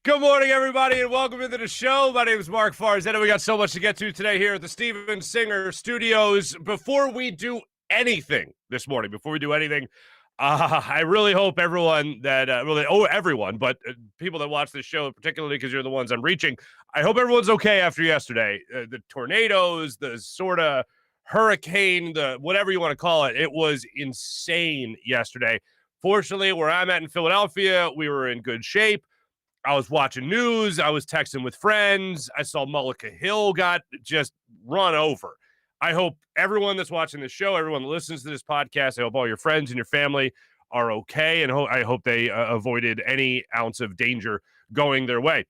Good morning, everybody, and welcome into the show. My name is Marc Farzy, and we got so much to get to today here at the Steven Singer Studios. Before we do anything this morning, I really hope everyone that, everyone, but people that watch this show, particularly because you're the ones I'm reaching, I hope everyone's okay after yesterday. The tornadoes, the sort of hurricane, the whatever you want to call it, it was insane yesterday. Fortunately, where I'm at in Philadelphia, we were in good shape. I was watching news. I was texting with friends. I saw Mullica Hill got just run over. I hope everyone that's watching this show, everyone that listens to this podcast, I hope all your friends and your family are okay, and I hope they avoided any ounce of danger going their way.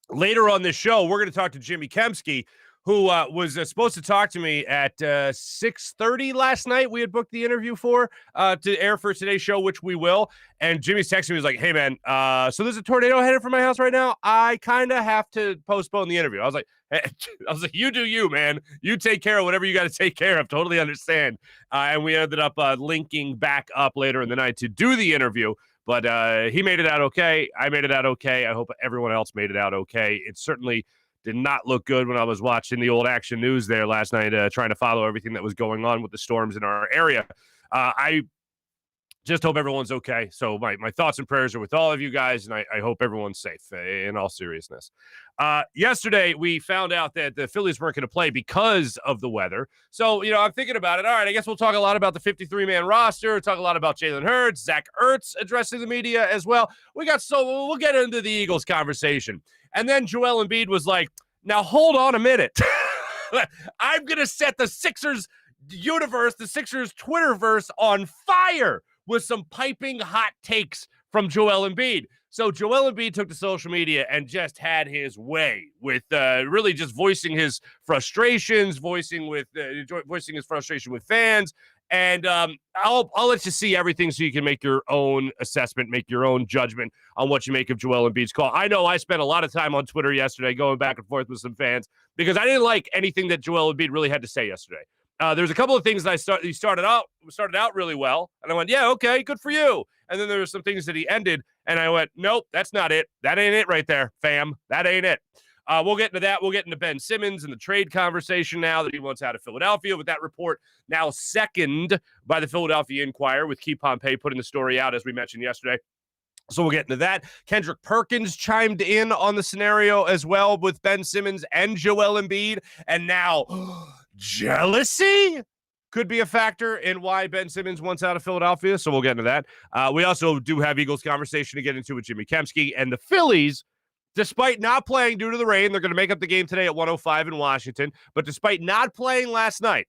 Later on this show, we're going to talk to Jimmy Kempski, who was supposed to talk to me at 6:30 last night. We had booked the interview to air for today's show, which we will. And Jimmy's texting me, he was like, hey, man, so there's a tornado headed for my house right now. I kind of have to postpone the interview. I was like, you do you, man. You take care of whatever you got to take care of. Totally understand. And we ended up linking back up later in the night to do the interview. But he made it out okay. I made it out okay. I hope everyone else made it out okay. It certainly did not look good when I was watching the old Action News there last night, trying to follow everything that was going on with the storms in our area. I just hope everyone's okay. So my thoughts and prayers are with all of you guys, and I hope everyone's safe in all seriousness. Yesterday, we found out that the Phillies weren't going to play because of the weather. So, I'm thinking about it. All right, I guess we'll talk a lot about the 53-man roster, talk a lot about Jalen Hurts, Zach Ertz addressing the media as well. We'll get into the Eagles conversation. And then Joel Embiid was like, now hold on a minute. I'm going to set the Sixers universe, the Sixers Twitterverse on fire with some piping hot takes from Joel Embiid. So Joel Embiid took to social media and just had his way with really just voicing his frustrations, voicing his frustration with fans. And I'll let you see everything so you can make your own assessment, make your own judgment on what you make of Joel Embiid's call. I know I spent a lot of time on Twitter yesterday going back and forth with some fans because I didn't like anything that Joel Embiid really had to say yesterday. There's a couple of things that he started out really well, and I went, yeah, okay, good for you. And then there were some things that he ended, and I went, nope, that's not it. That ain't it right there, fam. That ain't it. We'll get into that. We'll get into Ben Simmons and the trade conversation now that he wants out of Philadelphia with that report now second by the Philadelphia Inquirer with Key Pompey putting the story out, as we mentioned yesterday. So we'll get into that. Kendrick Perkins chimed in on the scenario as well with Ben Simmons and Joel Embiid. And now jealousy could be a factor in why Ben Simmons wants out of Philadelphia. So we'll get into that. We also do have Eagles conversation to get into with Jimmy Kempski. And the Phillies, despite not playing due to the rain, they're going to make up the game today at 1:05 in Washington. But despite not playing last night,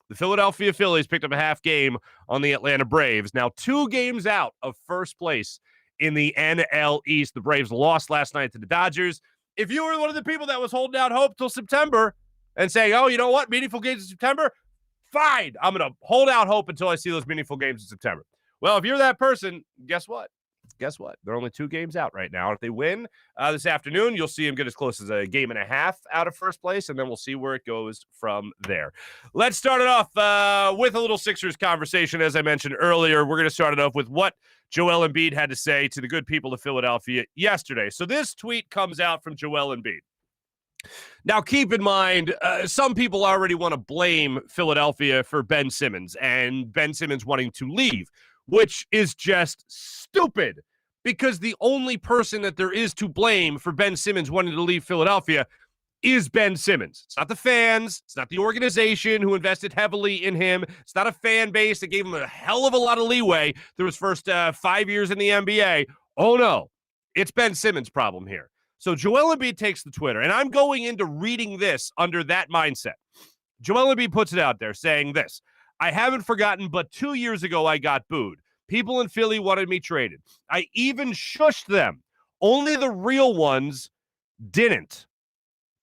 the Philadelphia Phillies picked up a half game on the Atlanta Braves. Now 2 games out of first place in the NL East. The Braves lost last night to the Dodgers. If you were one of the people that was holding out hope till September and saying, oh, you know what, meaningful games in September, fine, I'm going to hold out hope until I see those meaningful games in September. Well, if you're that person, guess what? They're only 2 games out right now. If they win this afternoon, you'll see them get as close as a game and a half out of first place, and then we'll see where it goes from there. Let's start it off with a little Sixers conversation. As I mentioned earlier, we're going to start it off with what Joel Embiid had to say to the good people of Philadelphia yesterday. So this tweet comes out from Joel Embiid. Now, keep in mind, some people already want to blame Philadelphia for Ben Simmons and Ben Simmons wanting to leave, which is just stupid because the only person that there is to blame for Ben Simmons wanting to leave Philadelphia is Ben Simmons. It's not the fans. It's not the organization who invested heavily in him. It's not a fan base that gave him a hell of a lot of leeway through his first 5 years in the NBA. Oh, no. It's Ben Simmons' problem here. So Joel Embiid takes the Twitter, and I'm going into reading this under that mindset. Joel Embiid puts it out there saying this: I haven't forgotten, but 2 years ago I got booed. People in Philly wanted me traded. I even shushed them. Only the real ones didn't.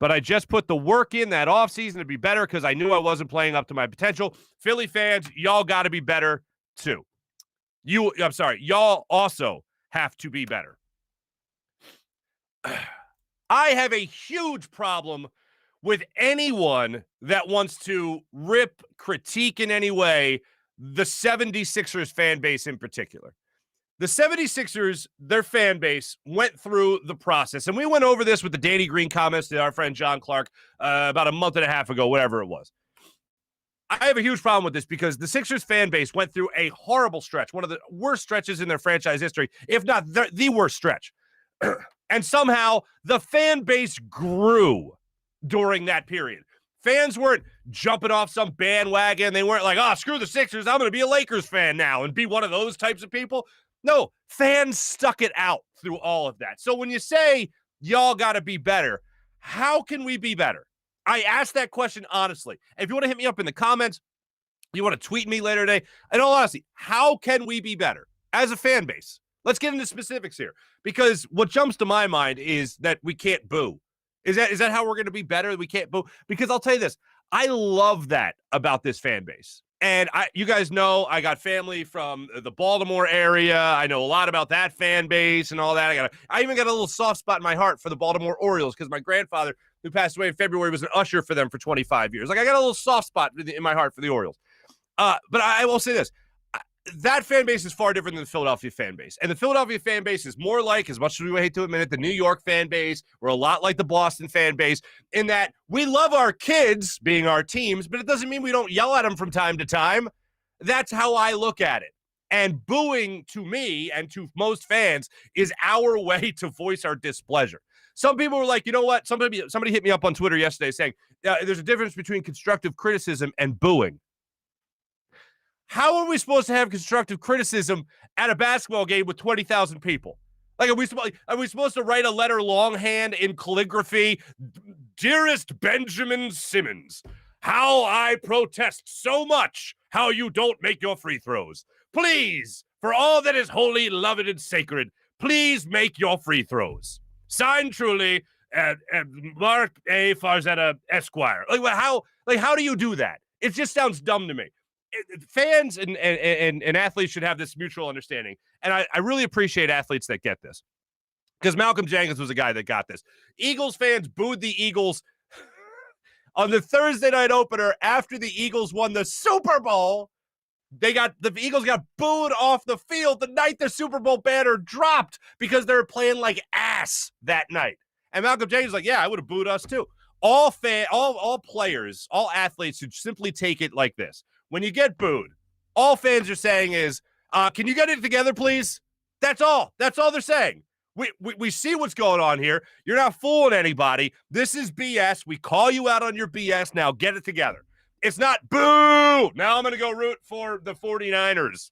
But I just put the work in that offseason to be better because I knew I wasn't playing up to my potential. Philly fans, y'all got to be better too. Y'all also have to be better. I have a huge problem with anyone that wants to rip, critique in any way the 76ers fan base in particular. The 76ers, their fan base, went through the process. And we went over this with the Danny Green comments to our friend John Clark about a month and a half ago, whatever it was. I have a huge problem with this because the Sixers fan base went through a horrible stretch, one of the worst stretches in their franchise history, if not the worst stretch. And somehow the fan base grew during that period. Fans weren't jumping off some bandwagon. They weren't like, oh, screw the Sixers. I'm going to be a Lakers fan now and be one of those types of people. No, fans stuck it out through all of that. So when you say y'all got to be better, how can we be better? I asked that question honestly. If you want to hit me up in the comments, you want to tweet me later today, in all honesty, how can we be better as a fan base? Let's get into specifics here, because what jumps to my mind is that we can't boo. Is that how we're going to be better? We can't boo? Because I'll tell you this, I love that about this fan base. And you guys know I got family from the Baltimore area. I know a lot about that fan base and all that. I even got a little soft spot in my heart for the Baltimore Orioles because my grandfather, who passed away in February, was an usher for them for 25 years. Like, I got a little soft spot in my heart for the Orioles. But I will say this. That fan base is far different than the Philadelphia fan base. And the Philadelphia fan base is more like, as much as we hate to admit it, the New York fan base. We're a lot like the Boston fan base in that we love our kids being our teams, but it doesn't mean we don't yell at them from time to time. That's how I look at it. And booing, to me and to most fans, is our way to voice our displeasure. Some people were like, you know what? Somebody hit me up on Twitter yesterday saying there's a difference between constructive criticism and booing. How are we supposed to have constructive criticism at a basketball game with 20,000 people? Like, are we supposed to write a letter longhand in calligraphy? Dearest Benjamin Simmons, how I protest so much how you don't make your free throws. Please, for all that is holy, loved, and sacred, please make your free throws. Signed truly, Marc A. Farzetta, Esquire. How do you do that? It just sounds dumb to me. Fans and athletes should have this mutual understanding. And I really appreciate athletes that get this, because Malcolm Jenkins was a guy that got this. Eagles fans booed the Eagles on the Thursday night opener after the Eagles won the Super Bowl. The Eagles got booed off the field the night the Super Bowl banner dropped because they were playing like ass that night. And Malcolm Jenkins was like, yeah, I would have booed us too. All players, all athletes should simply take it like this. When you get booed, all fans are saying is, can you get it together, please? That's all. That's all they're saying. We see what's going on here. You're not fooling anybody. This is BS. We call you out on your BS. Now get it together. It's not boo. Now I'm going to go root for the 49ers.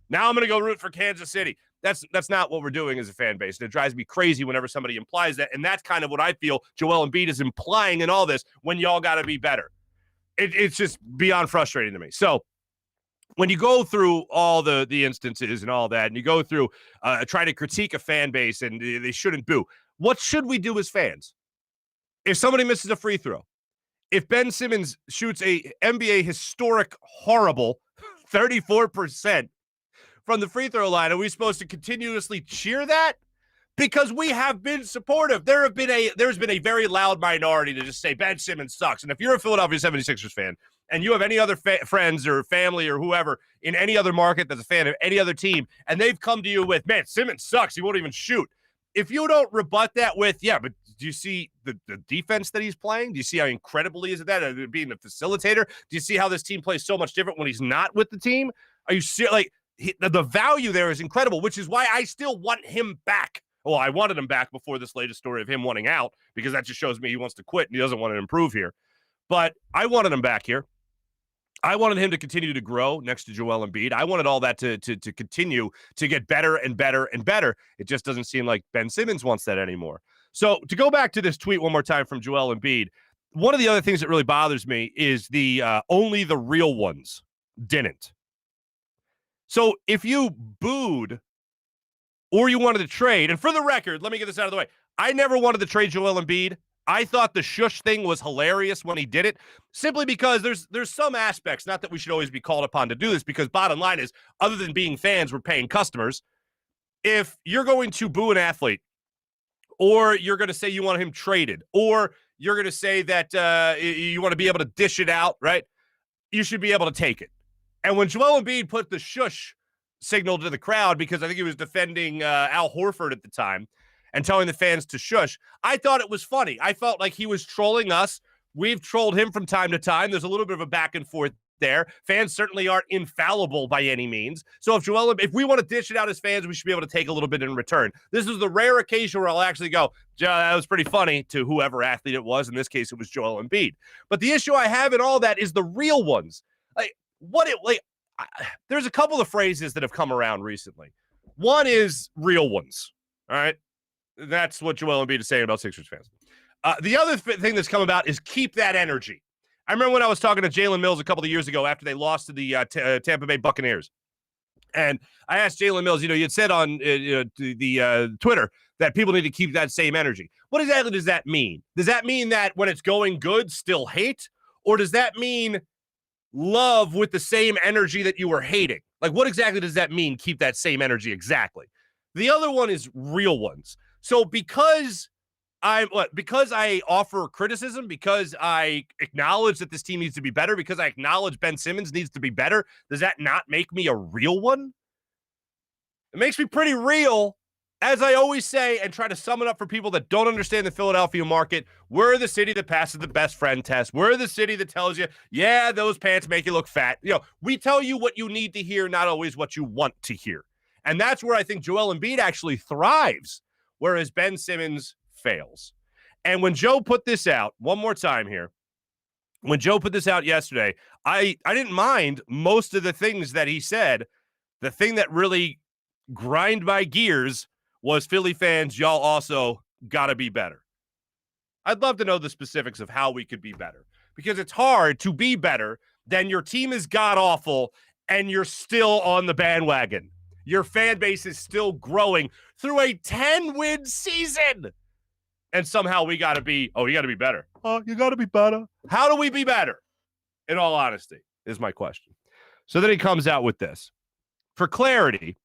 Now I'm going to go root for Kansas City. That's not what we're doing as a fan base. And it drives me crazy whenever somebody implies that. And that's kind of what I feel Joel Embiid is implying in all this when y'all got to be better. It's just beyond frustrating to me. So when you go through all the instances and all that, and you go through trying to critique a fan base and they shouldn't boo, what should we do as fans? If somebody misses a free throw, if Ben Simmons shoots a NBA historic horrible 34% from the free throw line, are we supposed to continuously cheer that? Because we have been supportive. There's been a very loud minority to just say Ben Simmons sucks. And if you're a Philadelphia 76ers fan and you have any other friends or family or whoever in any other market that's a fan of any other team, and they've come to you with, man, Simmons sucks, he won't even shoot. If you don't rebut that with, yeah, but do you see the defense that he's playing? Do you see how incredible he is at that, being the facilitator? Do you see how this team plays so much different when he's not with the team? Are you like the value there is incredible, which is why I still want him back. Well, I wanted him back before this latest story of him wanting out, because that just shows me he wants to quit and he doesn't want to improve here. But I wanted him back here. I wanted him to continue to grow next to Joel Embiid. I wanted all that to continue to get better and better and better. It just doesn't seem like Ben Simmons wants that anymore. So to go back to this tweet one more time from Joel Embiid, one of the other things that really bothers me is the only the real ones didn't. So if you booed or you wanted to trade, and for the record, let me get this out of the way. I never wanted to trade Joel Embiid. I thought the shush thing was hilarious when he did it, simply because there's some aspects, not that we should always be called upon to do this, because bottom line is, other than being fans, we're paying customers. If you're going to boo an athlete, or you're going to say you want him traded, or you're going to say that you want to be able to dish it out, right? You should be able to take it. And when Joel Embiid put the shush signal to the crowd because I think he was defending Al Horford at the time and telling the fans to shush. I thought it was funny. I felt like he was trolling us. We've trolled him from time to time. There's a little bit of a back and forth there. Fans certainly aren't infallible by any means. So if we want to dish it out as fans, we should be able to take a little bit in return. This is the rare occasion where I'll actually go, that was pretty funny to whoever athlete it was. In this case, it was Joel Embiid. But the issue I have in all that is the real ones. There's a couple of phrases that have come around recently. One is real ones. All right. That's what Joel Embiid is saying about Sixers fans. The other thing that's come about is keep that energy. I remember when I was talking to Jalen Mills a couple of years ago after they lost to the Tampa Bay Buccaneers. And I asked Jalen Mills, you had said on the Twitter that people need to keep that same energy. What exactly does that mean? Does that mean that when it's going good, still hate? Or does that mean love with the same energy that you were hating? Like, what exactly does that mean, keep that same energy exactly? The other one is real ones. So because I offer criticism, because I acknowledge that this team needs to be better, because I acknowledge Ben Simmons needs to be better, does that not make me a real one? It makes me pretty real. As I always say, and try to sum it up for people that don't understand the Philadelphia market, we're the city that passes the best friend test. We're the city that tells you, yeah, those pants make you look fat. We tell you what you need to hear, not always what you want to hear. And that's where I think Joel Embiid actually thrives, whereas Ben Simmons fails. And when Joe put this out, one more time here, when Joe put this out yesterday, I didn't mind most of the things that he said. The thing that really grind my gears was Philly fans, y'all also got to be better. I'd love to know the specifics of how we could be better, because it's hard to be better than your team is god-awful and you're still on the bandwagon. Your fan base is still growing through a 10-win season. And somehow we got to be, you got to be better. Oh, you got to be better. How do we be better? In all honesty, is my question. So then he comes out with this. For clarity,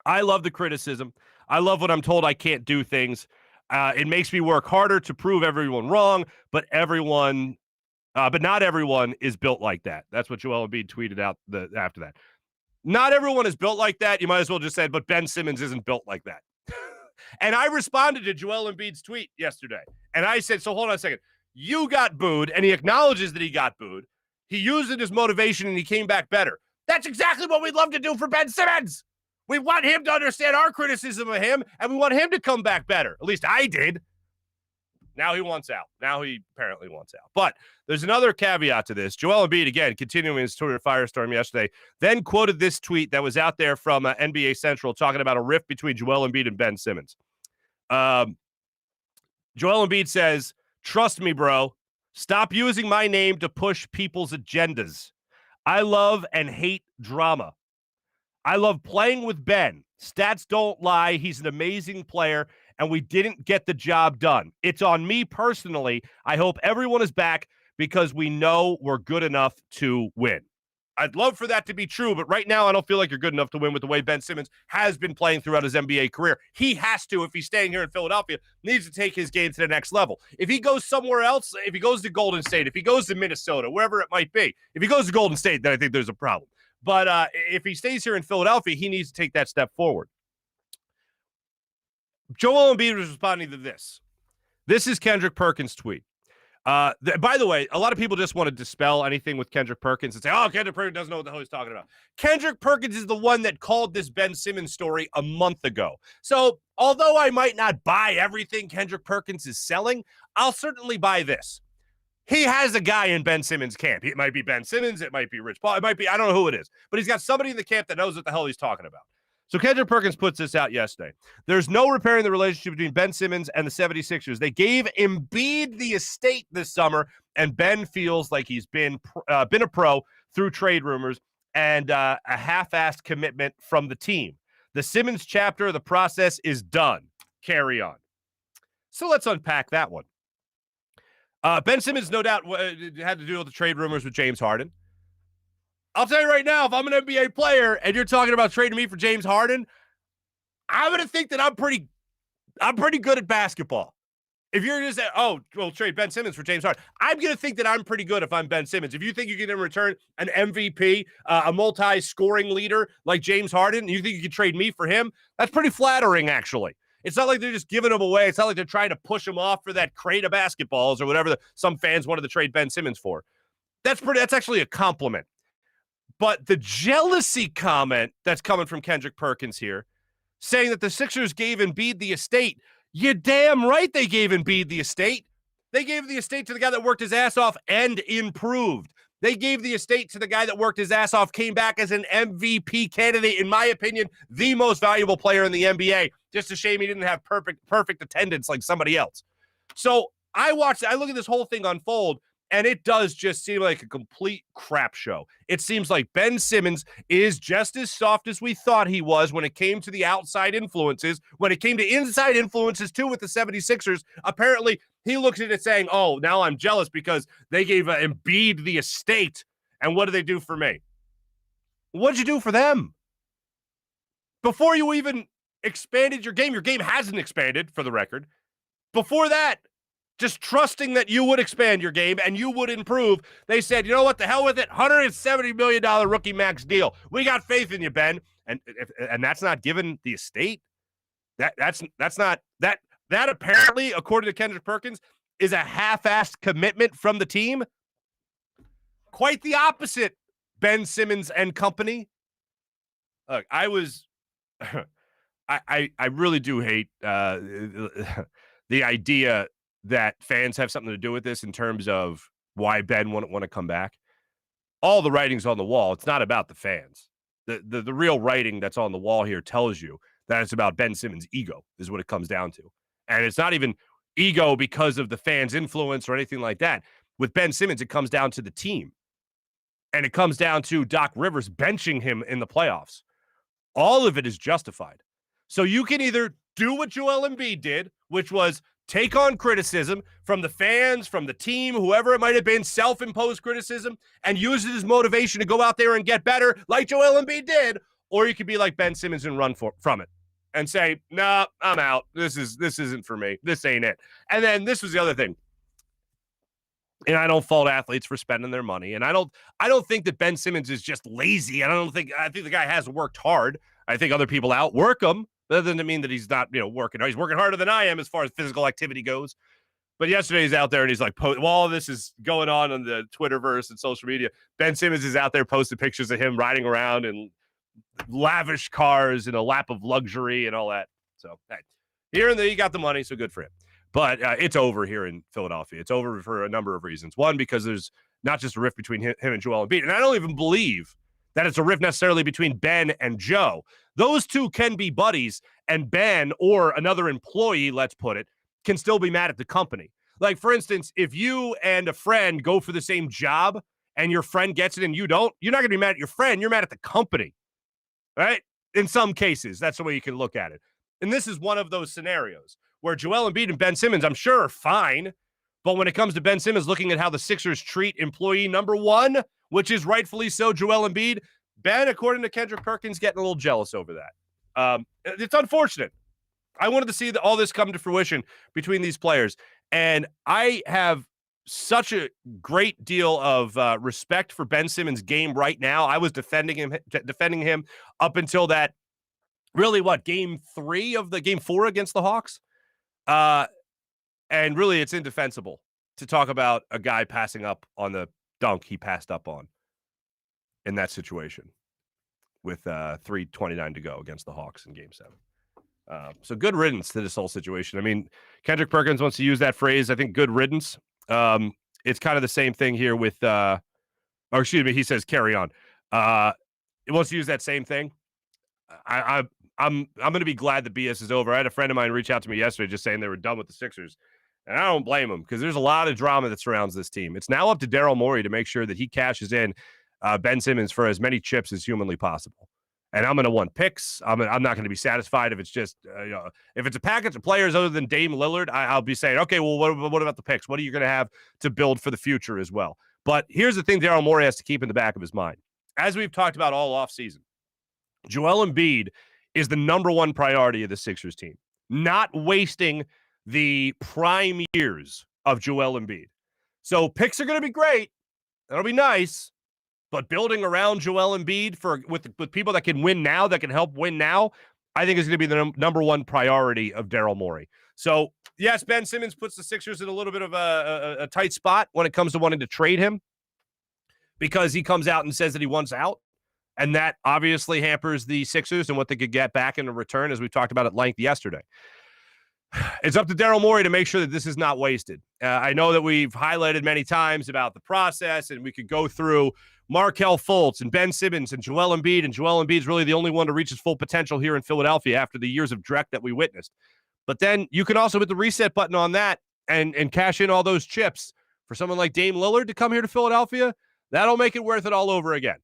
I love the criticism. I love when I'm told I can't do things. It makes me work harder to prove everyone wrong, but not everyone is built like that. That's what Joel Embiid tweeted out after that. Not everyone is built like that. You might as well just say, but Ben Simmons isn't built like that. And I responded to Joel Embiid's tweet yesterday. And I said, so hold on a second. You got booed, and he acknowledges that he got booed. He used it as motivation, and he came back better. That's exactly what we'd love to do for Ben Simmons. We want him to understand our criticism of him, and we want him to come back better. At least I did. Now he wants out. Now he apparently wants out. But there's another caveat to this. Joel Embiid, again, continuing his Twitter firestorm yesterday, then quoted this tweet that was out there from NBA Central talking about a rift between Joel Embiid and Ben Simmons. Joel Embiid says, "Trust me, bro. Stop using my name to push people's agendas. I love and hate drama. I love playing with Ben. Stats don't lie. He's an amazing player, and we didn't get the job done. It's on me personally. I hope everyone is back because we know we're good enough to win." I'd love for that to be true, but right now I don't feel like you're good enough to win with the way Ben Simmons has been playing throughout his NBA career. He has to, if he's staying here in Philadelphia, needs to take his game to the next level. If he goes somewhere else, if he goes to Golden State, if he goes to Minnesota, wherever it might be, if he goes to Golden State, then I think there's a problem. But if he stays here in Philadelphia, he needs to take that step forward. Joel Embiid was responding to this. This is Kendrick Perkins' tweet. By the way, a lot of people just want to dispel anything with Kendrick Perkins and say, oh, Kendrick Perkins doesn't know what the hell he's talking about. Kendrick Perkins is the one that called this Ben Simmons story a month ago. So although I might not buy everything Kendrick Perkins is selling, I'll certainly buy this. He has a guy in Ben Simmons' camp. It might be Ben Simmons. It might be Rich Paul. It might be, I don't know who it is. But he's got somebody in the camp that knows what the hell he's talking about. So Kendrick Perkins puts this out yesterday. There's no repairing the relationship between Ben Simmons and the 76ers. They gave Embiid the estate this summer, and Ben feels like he's been a pro through trade rumors and a half-assed commitment from the team. The Simmons chapter of the process is done. Carry on. So let's unpack that one. Ben Simmons, no doubt, had to deal with the trade rumors with James Harden. I'll tell you right now, if I'm an NBA player and you're talking about trading me for James Harden, I'm going to think that I'm pretty good at basketball. If you're just saying, oh, we'll trade Ben Simmons for James Harden, I'm going to think that I'm pretty good if I'm Ben Simmons. If you think you can in return an MVP, a multi-scoring leader like James Harden, and you think you can trade me for him, that's pretty flattering, actually. It's not like they're just giving him away. It's not like they're trying to push him off for that crate of basketballs or whatever some fans wanted to trade Ben Simmons for. That's actually a compliment. But the jealousy comment that's coming from Kendrick Perkins here, saying that the Sixers gave Embiid the estate, you're damn right they gave Embiid the estate. They gave the estate to the guy that worked his ass off and improved. They gave the estate to the guy that worked his ass off, came back as an MVP candidate, in my opinion, the most valuable player in the NBA. Just a shame he didn't have perfect attendance like somebody else. So I look at this whole thing unfold, and it does just seem like a complete crap show. It seems like Ben Simmons is just as soft as we thought he was when it came to the outside influences. When it came to inside influences, too, with the 76ers, apparently he looks at it saying, oh, now I'm jealous because they gave Embiid the estate. And what do they do for me? What'd you do for them? Before you even expanded your game hasn't expanded, for the record. Before that, just trusting that you would expand your game and you would improve, they said, you know what, the hell with it, $170 million rookie max deal. We got faith in you, Ben. And that's not given the estate. That's not that apparently, according to Kendrick Perkins, is a half-assed commitment from the team. Quite the opposite, Ben Simmons and company. Look, I really do hate the idea that fans have something to do with this in terms of why Ben wouldn't want to come back. All the writing's on the wall. It's not about the fans. The real writing that's on the wall here tells you that it's about Ben Simmons' ego is what it comes down to. And it's not even ego because of the fans' influence or anything like that. With Ben Simmons, it comes down to the team. And it comes down to Doc Rivers benching him in the playoffs. All of it is justified. So you can either do what Joel Embiid did, which was take on criticism from the fans, from the team, whoever it might have been, self-imposed criticism, and use it as motivation to go out there and get better like Joel Embiid did, or you could be like Ben Simmons and run from it and say, nah, I'm out. This isn't for me. This ain't it. And then this was the other thing. And I don't fault athletes for spending their money. And I don't think that Ben Simmons is just lazy. I think the guy has worked hard. I think other people outwork him. That doesn't mean that he's not, working. He's working harder than I am as far as physical activity goes. But yesterday he's out there and he's like, while all this is going on the Twitterverse and social media, Ben Simmons is out there posting pictures of him riding around in lavish cars in a lap of luxury and all that. So hey, here and there, you got the money, so good for him. But it's over here in Philadelphia. It's over for a number of reasons. One, because there's not just a rift between him and Joel Embiid. And I don't even believe that it's a rift necessarily between Ben and Joe. Those two can be buddies, and Ben or another employee, let's put it, can still be mad at the company. Like, for instance, if you and a friend go for the same job and your friend gets it and you don't, you're not going to be mad at your friend. You're mad at the company, right? In some cases, that's the way you can look at it. And this is one of those scenarios where Joel Embiid and Ben Simmons, I'm sure, are fine. But when it comes to Ben Simmons looking at how the Sixers treat employee number one, which is rightfully so Joel Embiid, Ben, according to Kendrick Perkins, getting a little jealous over that. It's unfortunate. I wanted to see all this come to fruition between these players. And I have such a great deal of respect for Ben Simmons' game right now. I was defending him up until that, really, game 4 against the Hawks? And really, it's indefensible to talk about a guy passing up on the dunk he passed up on in that situation with 3:29 to go against the Hawks in Game 7. So good riddance to this whole situation. I mean, Kendrick Perkins wants to use that phrase. I think good riddance. It's kind of the same thing here with, he says carry on. He wants to use that same thing. I'm going to be glad the BS is over. I had a friend of mine reach out to me yesterday just saying they were done with the Sixers. And I don't blame him because there's a lot of drama that surrounds this team. It's now up to Daryl Morey to make sure that he cashes in Ben Simmons for as many chips as humanly possible. And I'm going to want picks. I'm not going to be satisfied if it's just, if it's a package of players other than Dame Lillard, I'll be saying, okay, well, what about the picks? What are you going to have to build for the future as well? But here's the thing Daryl Morey has to keep in the back of his mind. As we've talked about all offseason, Joel Embiid is the number one priority of the Sixers team. Not wasting the prime years of Joel Embiid. So picks are going to be great. That'll be nice. But building around Joel Embiid with people that can win now, that can help win now, I think is going to be the number one priority of Daryl Morey. So, yes, Ben Simmons puts the Sixers in a little bit of a tight spot when it comes to wanting to trade him because he comes out and says that he wants out. And that obviously hampers the Sixers and what they could get back in return, as we talked about at length yesterday. It's up to Daryl Morey to make sure that this is not wasted. I know that we've highlighted many times about the process, and we could go through Markel Fultz and Ben Simmons and Joel Embiid, and Joel Embiid's really the only one to reach his full potential here in Philadelphia after the years of dreck that we witnessed. But then you can also hit the reset button on that and cash in all those chips for someone like Dame Lillard to come here to Philadelphia. That'll make it worth it all over again.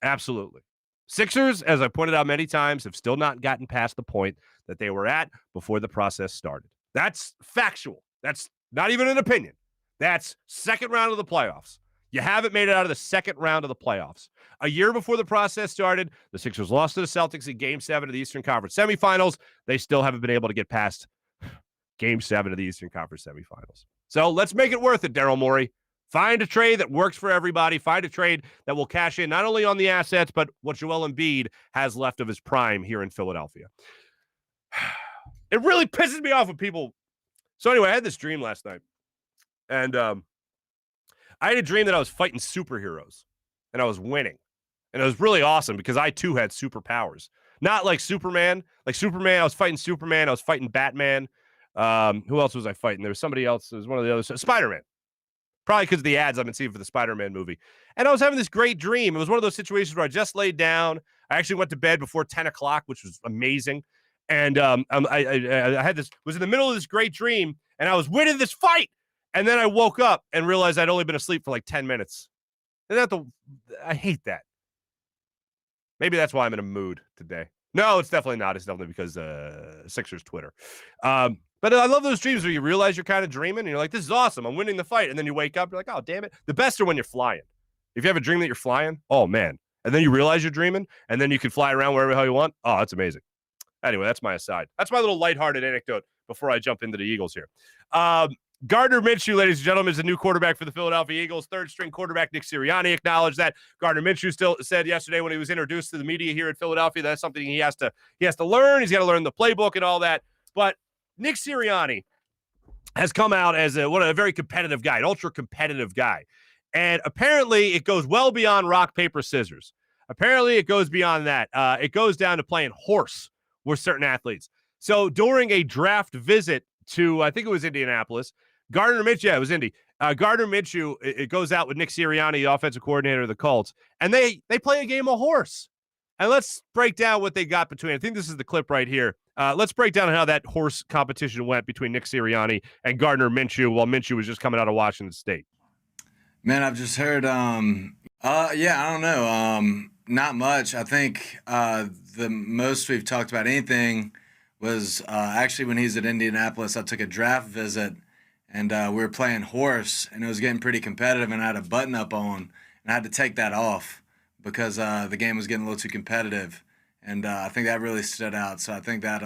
Absolutely. Sixers, as I pointed out many times, have still not gotten past the point that they were at before the process started. That's factual. That's not even an opinion. That's second round of the playoffs. You haven't made it out of the second round of the playoffs. A year before the process started, the Sixers lost to the Celtics in Game 7 of the Eastern Conference semifinals. They still haven't been able to get past Game 7 of the Eastern Conference semifinals. So let's make it worth it, Daryl Morey. Find a trade that works for everybody. Find a trade that will cash in not only on the assets, but what Joel Embiid has left of his prime here in Philadelphia. It really pisses me off when people... So anyway, I had this dream last night. And I had a dream that I was fighting superheroes. And I was winning. And it was really awesome because I, too, had superpowers. Not like Superman. Like Superman, I was fighting Superman. I was fighting Batman. Who else was I fighting? There was somebody else. It was one of the others. Spider-Man. Probably because of the ads I've been seeing for the Spider-Man movie. And I was having this great dream. It was one of those situations where I just laid down. I actually went to bed before 10 o'clock, which was amazing. And I had this, was in the middle of this great dream, and I was winning this fight. And then I woke up and realized I'd only been asleep for like 10 minutes. I hate that. Maybe that's why I'm in a mood today. No, it's definitely not. It's definitely because Sixers Twitter. But I love those dreams where you realize you're kind of dreaming and you're like, this is awesome. I'm winning the fight. And then you wake up, you're like, oh, damn it. The best are when you're flying. If you have a dream that you're flying, oh, man. And then you realize you're dreaming and then you can fly around wherever the hell you want. Oh, that's amazing. Anyway, that's my aside. That's my little lighthearted anecdote before I jump into the Eagles here. Gardner Minshew, ladies and gentlemen, is the new quarterback for the Philadelphia Eagles. Third-string quarterback Nick Sirianni acknowledged that. Gardner Minshew still said yesterday when he was introduced to the media here in Philadelphia, that's something he has to learn. He's got to learn the playbook and all that. But Nick Sirianni has come out as a very competitive guy, an ultra-competitive guy. And apparently it goes well beyond rock, paper, scissors. Apparently it goes beyond that. It goes down to playing horse with certain athletes. So during a draft visit to, I think it was Indianapolis, Gardner Minshew, it was Indy. Gardner Minshew, it goes out with Nick Sirianni, the offensive coordinator of the Colts, and they play a game of horse. And let's break down what they got between. I think this is the clip right here. Let's break down how that horse competition went between Nick Sirianni and Gardner Minshew while Minshew was just coming out of Washington State. Man, I've just heard, I don't know. Not much. I think the most we've talked about anything was actually when he's at Indianapolis. I took a draft visit, and we were playing horse, and it was getting pretty competitive, and I had a button-up on, and I had to take that off because the game was getting a little too competitive, and I think that really stood out. So I think that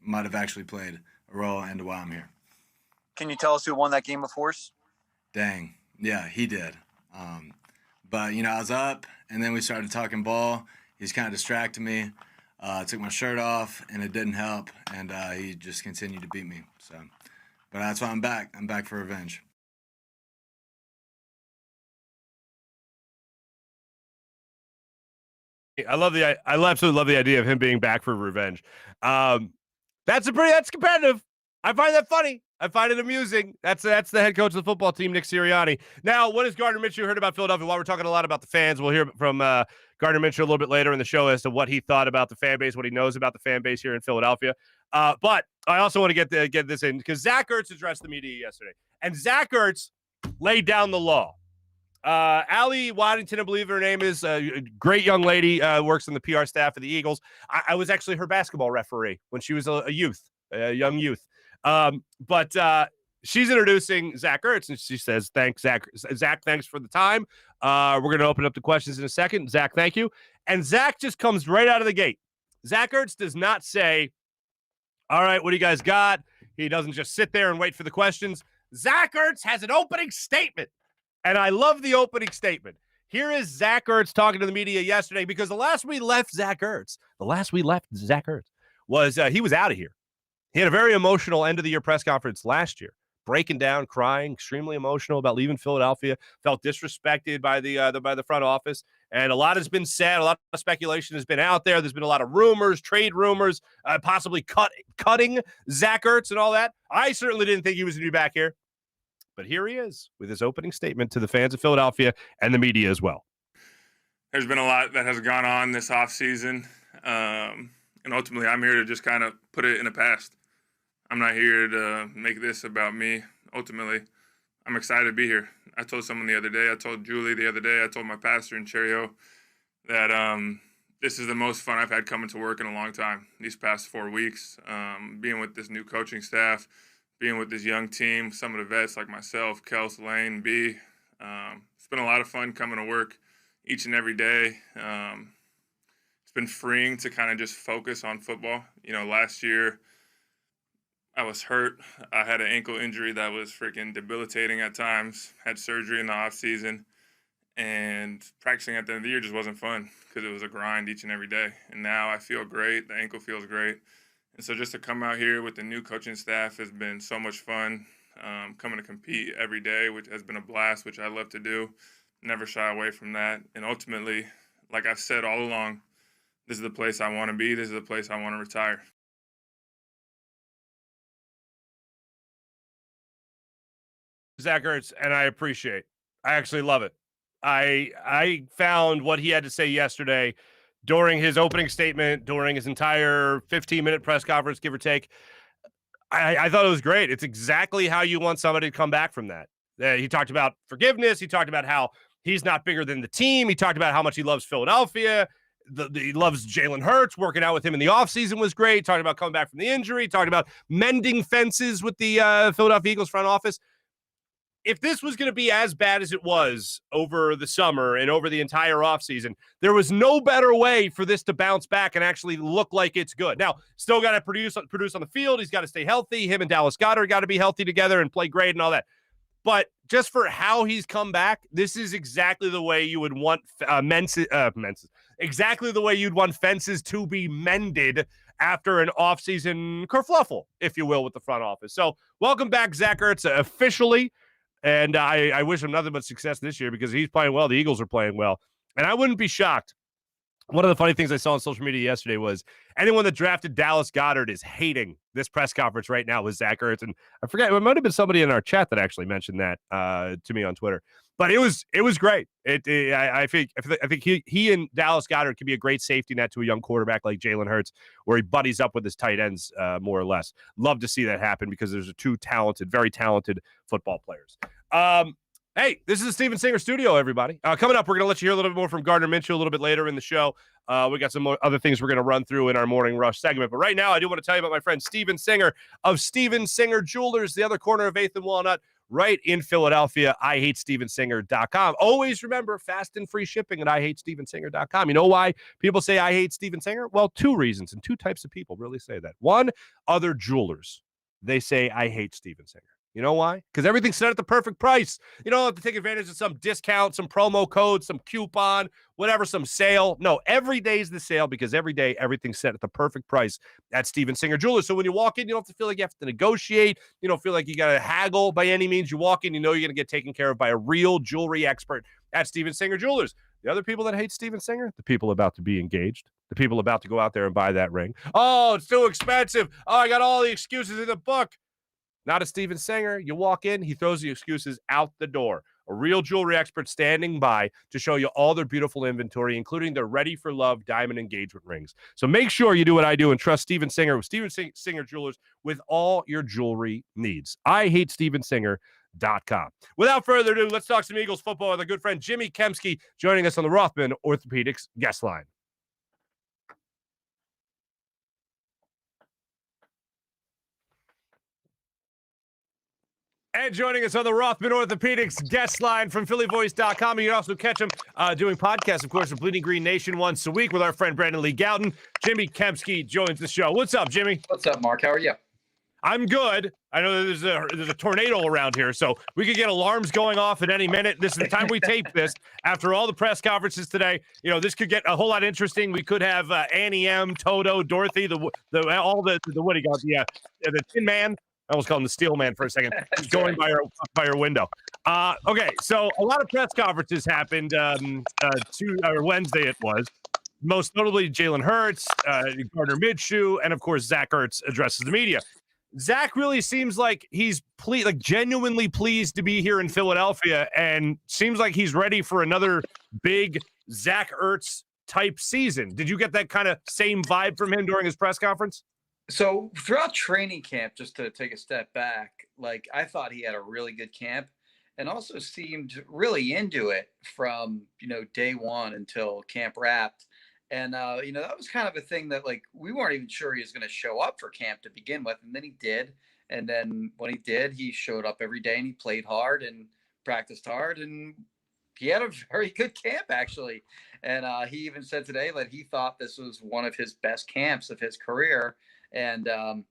might have actually played a role into why I'm here. Can you tell us who won that game of horse? Dang. Yeah, he did. But, I was up, and then we started talking ball. He's kind of distracted me. I took my shirt off, and it didn't help, and he just continued to beat me. So, but that's why I'm back. I'm back for revenge. I absolutely love the idea of him being back for revenge. That's competitive. I find that funny. I find it amusing. That's the head coach of the football team, Nick Sirianni. Now, what has Gardner Minshew heard about Philadelphia? While we're talking a lot about the fans, we'll hear from Gardner Minshew a little bit later in the show as to what he thought about the fan base, what he knows about the fan base here in Philadelphia. But I also want to get this in because Zach Ertz addressed the media yesterday, and Zach Ertz laid down the law. Allie Waddington, I believe her name is, a great young lady, works on the PR staff of the Eagles. I was actually her basketball referee when she was a young youth. But she's introducing Zach Ertz, and she says, thanks, Zach. Zach, thanks for the time. We're going to open up the questions in a second. Zach, thank you. And Zach just comes right out of the gate. Zach Ertz does not say, all right, what do you guys got? He doesn't just sit there and wait for the questions. Zach Ertz has an opening statement, and I love the opening statement. Here is Zach Ertz talking to the media yesterday, because the last we left Zach Ertz was he was out of here. He had a very emotional end-of-the-year press conference last year, breaking down, crying, extremely emotional about leaving Philadelphia, felt disrespected by the front office, and a lot has been said. A lot of speculation has been out there. There's been a lot of rumors, trade rumors, possibly cutting Zach Ertz and all that. I certainly didn't think he was going to be back here, but here he is with his opening statement to the fans of Philadelphia and the media as well. There's been a lot that has gone on this offseason, and ultimately I'm here to just kind of put it in the past. I'm not here to make this about me. Ultimately, I'm excited to be here. I told someone the other day, I told Julie the other day, I told my pastor in Cherry Hill that this is the most fun I've had coming to work in a long time, these past 4 weeks. Being with this new coaching staff, being with this young team, some of the vets like myself, Kels, Lane, B. It's been a lot of fun coming to work each and every day. It's been freeing to kind of just focus on football. You know, last year I was hurt. I had an ankle injury that was freaking debilitating at times, had surgery in the off season, and practicing at the end of the year just wasn't fun because it was a grind each and every day. And now I feel great. The ankle feels great. And so just to come out here with the new coaching staff has been so much fun. Coming to compete every day, which has been a blast, which I love to do. Never shy away from that. And ultimately, like I've said all along, this is the place I want to be. This is the place I want to retire. Zach Ertz, and I actually love it. I found what he had to say yesterday during his opening statement, during his entire 15-minute press conference, give or take. I thought it was great. It's exactly how you want somebody to come back from that. He talked about forgiveness. He talked about how he's not bigger than the team. He talked about how much he loves Philadelphia. He loves Jalen Hurts. Working out with him in the offseason was great. Talking about coming back from the injury. Talking about mending fences with the Philadelphia Eagles front office. If this was going to be as bad as it was over the summer and over the entire offseason, there was no better way for this to bounce back and actually look like it's good. Now, still got to produce on the field. He's got to stay healthy. Him and Dallas Goedert got to be healthy together and play great and all that. But just for how he's come back, this is exactly the way you would want exactly the way you'd want fences to be mended after an offseason kerfluffle, if you will, with the front office. So welcome back, Zach Ertz, officially. And I wish him nothing but success this year because he's playing well. The Eagles are playing well. And I wouldn't be shocked. One of the funny things I saw on social media yesterday was anyone that drafted Dallas Goedert is hating this press conference right now with Zach Ertz. And I forget, it might have been somebody in our chat that actually mentioned that to me on Twitter. But it was great. I think he and Dallas Goedert could be a great safety net to a young quarterback like Jalen Hurts, where he buddies up with his tight ends more or less. Love to see that happen because there's two talented, very talented football players. Hey, this is the Steven Singer Studio, everybody. Coming up, we're going to let you hear a little bit more from Gardner Minshew a little bit later in the show. We got some more other things we're going to run through in our Morning Rush segment. But right now, I do want to tell you about my friend Steven Singer of Steven Singer Jewelers, the other corner of 8th and Walnut, right in Philadelphia. IHateStevenSinger.com. Always remember, fast and free shipping at IHateStevenSinger.com. You know why people say I hate Steven Singer? Well, two reasons, and two types of people really say that. One, other jewelers. They say I hate Steven Singer. You know why? Because everything's set at the perfect price. You don't have to take advantage of some discount, some promo code, some coupon, whatever, some sale. No, every day is the sale because every day everything's set at the perfect price at Steven Singer Jewelers. So when you walk in, you don't have to feel like you have to negotiate. You don't feel like you got to haggle by any means. You walk in, you know you're going to get taken care of by a real jewelry expert at Steven Singer Jewelers. The other people that hate Steven Singer, the people about to be engaged, the people about to go out there and buy that ring. Oh, it's too expensive. Oh, I got all the excuses in the book. Not a Steven Singer. You walk in, he throws the excuses out the door. A real jewelry expert standing by to show you all their beautiful inventory, including their Ready for Love diamond engagement rings. So make sure you do what I do and trust Steven Singer with Steven Singer Jewelers with all your jewelry needs. IHateStevenSinger.com. Without further ado, let's talk some Eagles football with our good friend Jimmy Kempski joining us on the Rothman Orthopaedics guest line. And joining us on the Rothman Orthopaedics guest line from PhillyVoice.com. You can also catch him doing podcasts, of course, with Bleeding Green Nation once a week with our friend Brandon Lee Gouton. Jimmy Kempski joins the show. What's up, Jimmy? What's up, Mark? How are you? I'm good. I know there's a tornado around here, so we could get alarms going off at any minute. This is the time we tape this. After all the press conferences today, this could get a whole lot interesting. We could have Annie M, Toto, Dorothy, the what do you got? The Tin Man. I almost called him the Steel Man for a second. He's going by our window. Okay, so a lot of press conferences happened Wednesday. It was. Most notably, Jalen Hurts, Gardner Minshew, and of course, Zach Ertz addresses the media. Zach really seems like he's genuinely pleased to be here in Philadelphia, and seems like he's ready for another big Zach Ertz type season. Did you get that kind of same vibe from him during his press conference? So throughout training camp, just to take a step back, I thought he had a really good camp, and also seemed really into it from day one until camp wrapped. And, that was kind of a thing that we weren't even sure he was going to show up for camp to begin with. And then he did. And then when he did, he showed up every day and he played hard and practiced hard. And he had a very good camp, actually. And he even said today that he thought this was one of his best camps of his career. And I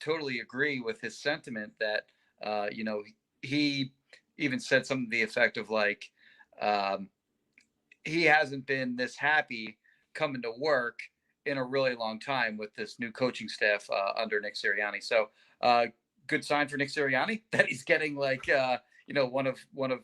totally agree with his sentiment that, he even said something to the effect of he hasn't been this happy coming to work in a really long time with this new coaching staff under Nick Sirianni. So good sign for Nick Sirianni that he's getting one of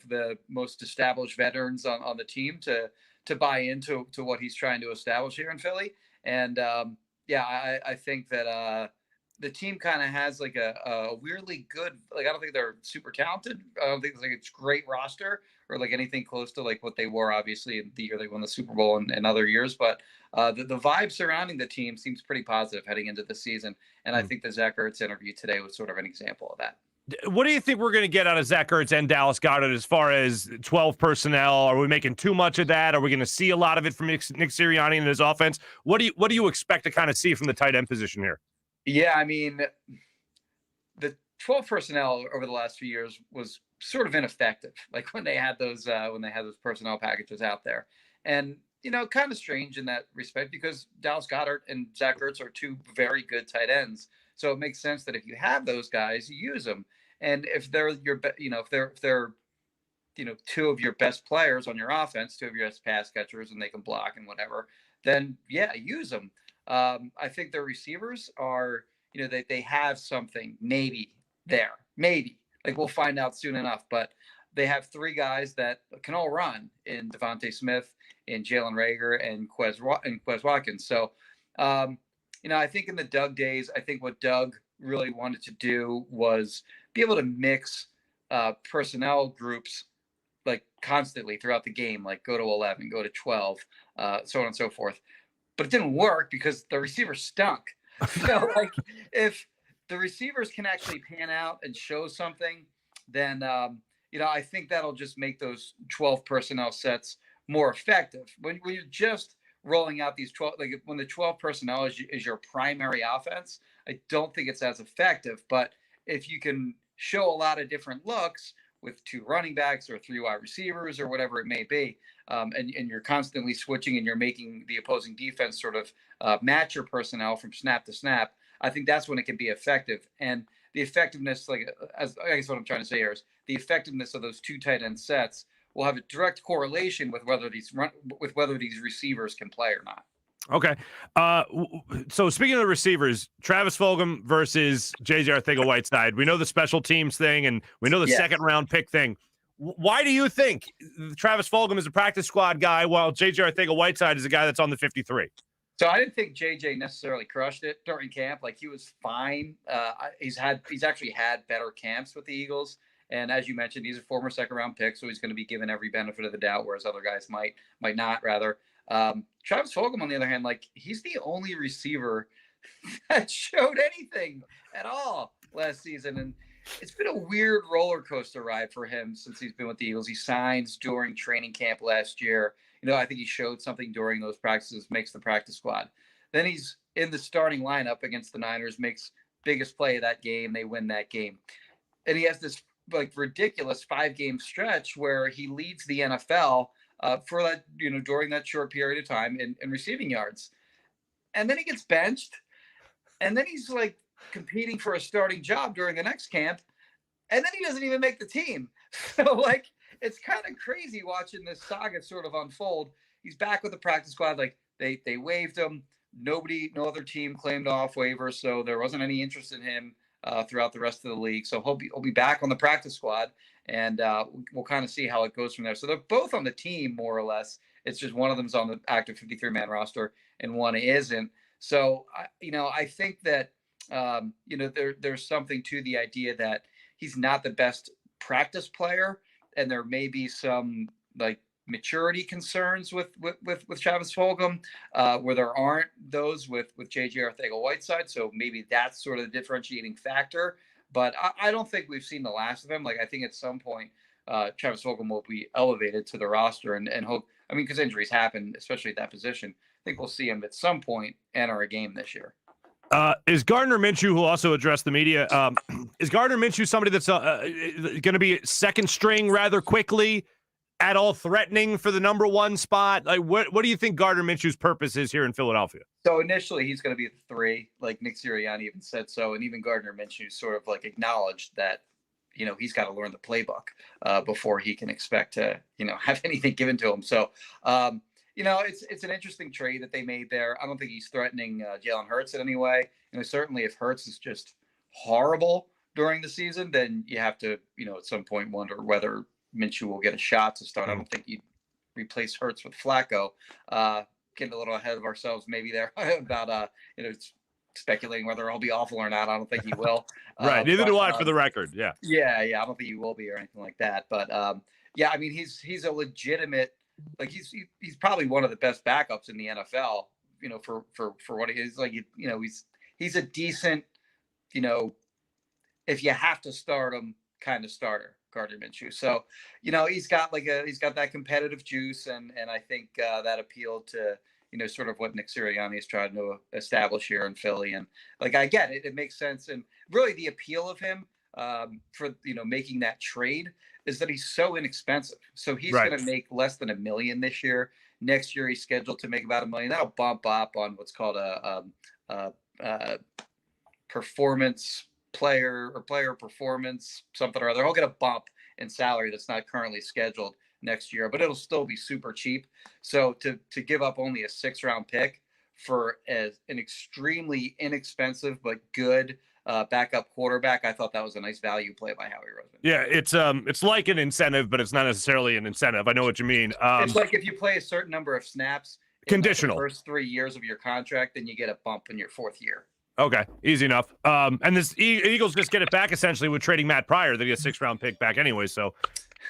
the most established veterans on the team to buy into what he's trying to establish here in Philly. And I think that the team kind of has a weirdly good, I don't think they're super talented. I don't think it's great roster or anything close to what they were obviously in the year they won the Super Bowl and other years. But the vibe surrounding the team seems pretty positive heading into the season. And I think the Zach Ertz interview today was sort of an example of that. What do you think we're going to get out of Zach Ertz and Dallas Goedert as far as 12 personnel? Are we making too much of that? Are we going to see a lot of it from Nick Sirianni and his offense? What do you expect to kind of see from the tight end position here? Yeah, I mean, the 12 personnel over the last few years was sort of ineffective. When they had those personnel packages out there, and kind of strange in that respect because Dallas Goedert and Zach Ertz are two very good tight ends. So it makes sense that if you have those guys, you use them. And if they're if they're two of your best players on your offense, two of your best pass catchers, and they can block and whatever, then yeah, use them. I think their receivers are, they have something maybe there, maybe we'll find out soon enough, but they have three guys that can all run in Devontae Smith, in Jalen Reagor, and Quez Watkins. So, I think in the Doug days, I think what Doug really wanted to do was be able to mix personnel groups constantly throughout the game, go to 11, go to 12, so on and so forth. But it didn't work because the receivers stunk. So if the receivers can actually pan out and show something, then I think that'll just make those 12 personnel sets more effective. When you're just rolling out these 12, when the 12 personnel is your primary offense, I don't think it's as effective. But if you can show a lot of different looks with two running backs or three wide receivers or whatever it may be, and you're constantly switching and you're making the opposing defense sort of match your personnel from snap to snap, I think that's when it can be effective. And the effectiveness, as I guess what I'm trying to say here is the effectiveness of those two tight end sets will have a direct correlation with whether these receivers can play or not. Okay. So speaking of the receivers, Travis Fulgham versus J.J. Arcega-Whiteside. We know the special teams thing, and we know the second round pick thing. Why do you think Travis Fulgham is a practice squad guy while J.J. Arcega-Whiteside is a guy that's on the 53? So I didn't think JJ necessarily crushed it during camp. He was fine. He's actually had better camps with the Eagles. And as you mentioned, he's a former second round pick, so he's going to be given every benefit of the doubt, whereas other guys might not rather. Travis Fulgham, on the other hand, he's the only receiver that showed anything at all last season. And it's been a weird roller coaster ride for him since he's been with the Eagles. He signs during training camp last year. I think he showed something during those practices, makes the practice squad. Then he's in the starting lineup against the Niners, makes biggest play of that game. They win that game. And he has this ridiculous 5-game stretch where he leads the NFL for that, during that short period of time in receiving yards. And then he gets benched. And then he's competing for a starting job during the next camp, and then he doesn't even make the team. So like, it's kind of crazy watching this saga sort of unfold. He's back with the practice squad. Like they waived him. No other team claimed off waivers, so there wasn't any interest in him throughout the rest of the league. So he'll be back on the practice squad, and we'll kind of see how it goes from there. So they're both on the team more or less. It's just one of them's on the active 53-man roster and one isn't. So I think that there's something to the idea that he's not the best practice player, and there may be some like maturity concerns with Travis Fulgham, where there aren't those with JJ Arcega-Whiteside. So maybe that's sort of the differentiating factor. But I don't think we've seen the last of him. Like, I think at some point, Travis Fulgham will be elevated to the roster, and he'll, because injuries happen, especially at that position. I think we'll see him at some point enter a game this year. Is Gardner Minshew, who also addressed the media, is Gardner Minshew somebody that's going to be second string rather quickly, at all threatening for the number one spot? Like, what do you think Gardner Minshew's purpose is here in Philadelphia? So initially he's going to be the 3, like Nick Sirianni even said so, and even Gardner Minshew sort of like acknowledged that, he's got to learn the playbook before he can expect to, have anything given to him. So, it's an interesting trade that they made there. I don't think he's threatening Jalen Hurts in any way. Certainly if Hurts is just horrible during the season, then you have to, at some point wonder whether Minshew will get a shot to start. I don't think you'd replace Hurts with Flacco. Getting a little ahead of ourselves maybe there about speculating whether he'll be awful or not. I don't think he will. Right. Neither do I, for the record. Yeah. Yeah. I don't think he will be or anything like that. But he's a legitimate, like he's probably one of the best backups in the NFL. For what he is, like he's a decent, if you have to start him, kind of starter, Gardner Minshew. So, he's got that competitive juice, and I think that appealed to, sort of what Nick Sirianni is trying to establish here in Philly. And like, I get it. It makes sense. And really the appeal of him for, making that trade is that he's so inexpensive. So he's going to make less than $1 million this year. Next year, he's scheduled to make about $1 million. That'll bump up on what's called a performance player performance, something or other. He'll get a bump in salary that's not currently scheduled next year, but it'll still be super cheap. So to give up only a 6th-round pick for an extremely inexpensive but good backup quarterback, I thought that was a nice value play by Howie Roseman. Yeah, it's like an incentive, but it's not necessarily an incentive. I know what you mean. It's like if you play a certain number of snaps conditional in the first 3 years of your contract, then you get a bump in your 4th year. Okay, easy enough. And this Eagles just get it back essentially with trading Matt Pryor. They get a 6th-round pick back anyway, so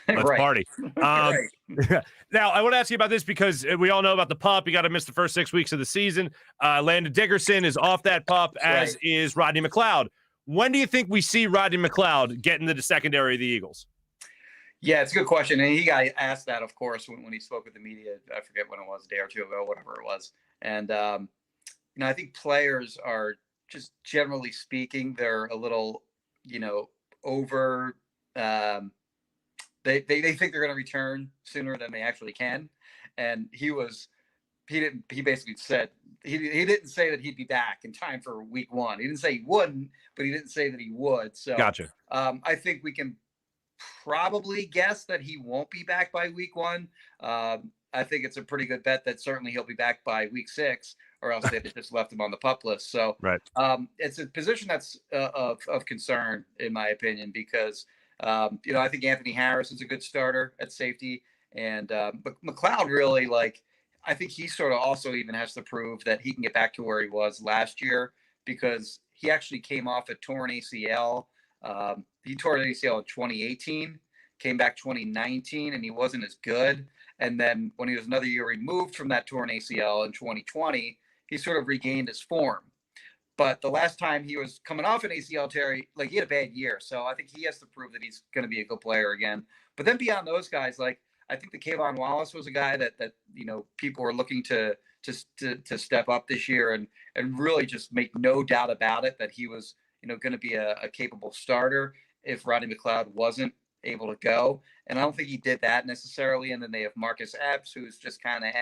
let's party. Now, I want to ask you about this because we all know about the pup. You got to miss the first 6 weeks of the season. Landon Dickerson is off that pup, as is Rodney McLeod. When do you think we see Rodney McLeod get into the secondary of the Eagles? Yeah, it's a good question. And he got asked that, of course, when he spoke with the media. I forget when it was, a day or two ago, whatever it was. And, I think players are just generally speaking, they're a little, over. They think they're going to return sooner than they actually can. And he basically said he didn't say that he'd be back in time for week 1. He didn't say he wouldn't, but he didn't say that he would. So gotcha. I think we can probably guess that he won't be back by week 1. I think it's a pretty good bet that certainly he'll be back by week 6, or else they'd have just left him on the PUP list. So it's a position that's of concern, in my opinion, because I think Anthony Harris is a good starter at safety, and but McLeod really, I think he sort of also even has to prove that he can get back to where he was last year, because he actually came off a torn ACL. He tore an ACL in 2018, came back 2019, and he wasn't as good. And then when he was another year removed from that torn ACL in 2020, he sort of regained his form. But the last time he was coming off an ACL tear, he had a bad year. So I think he has to prove that he's going to be a good player again. But then beyond those guys, I think the Kayvon Wallace was a guy that people were looking to step up this year and really just make no doubt about it that he was going to be a capable starter if Rodney McLeod wasn't able to go. And I don't think he did that necessarily. And then they have Marcus Epps, who's just kind of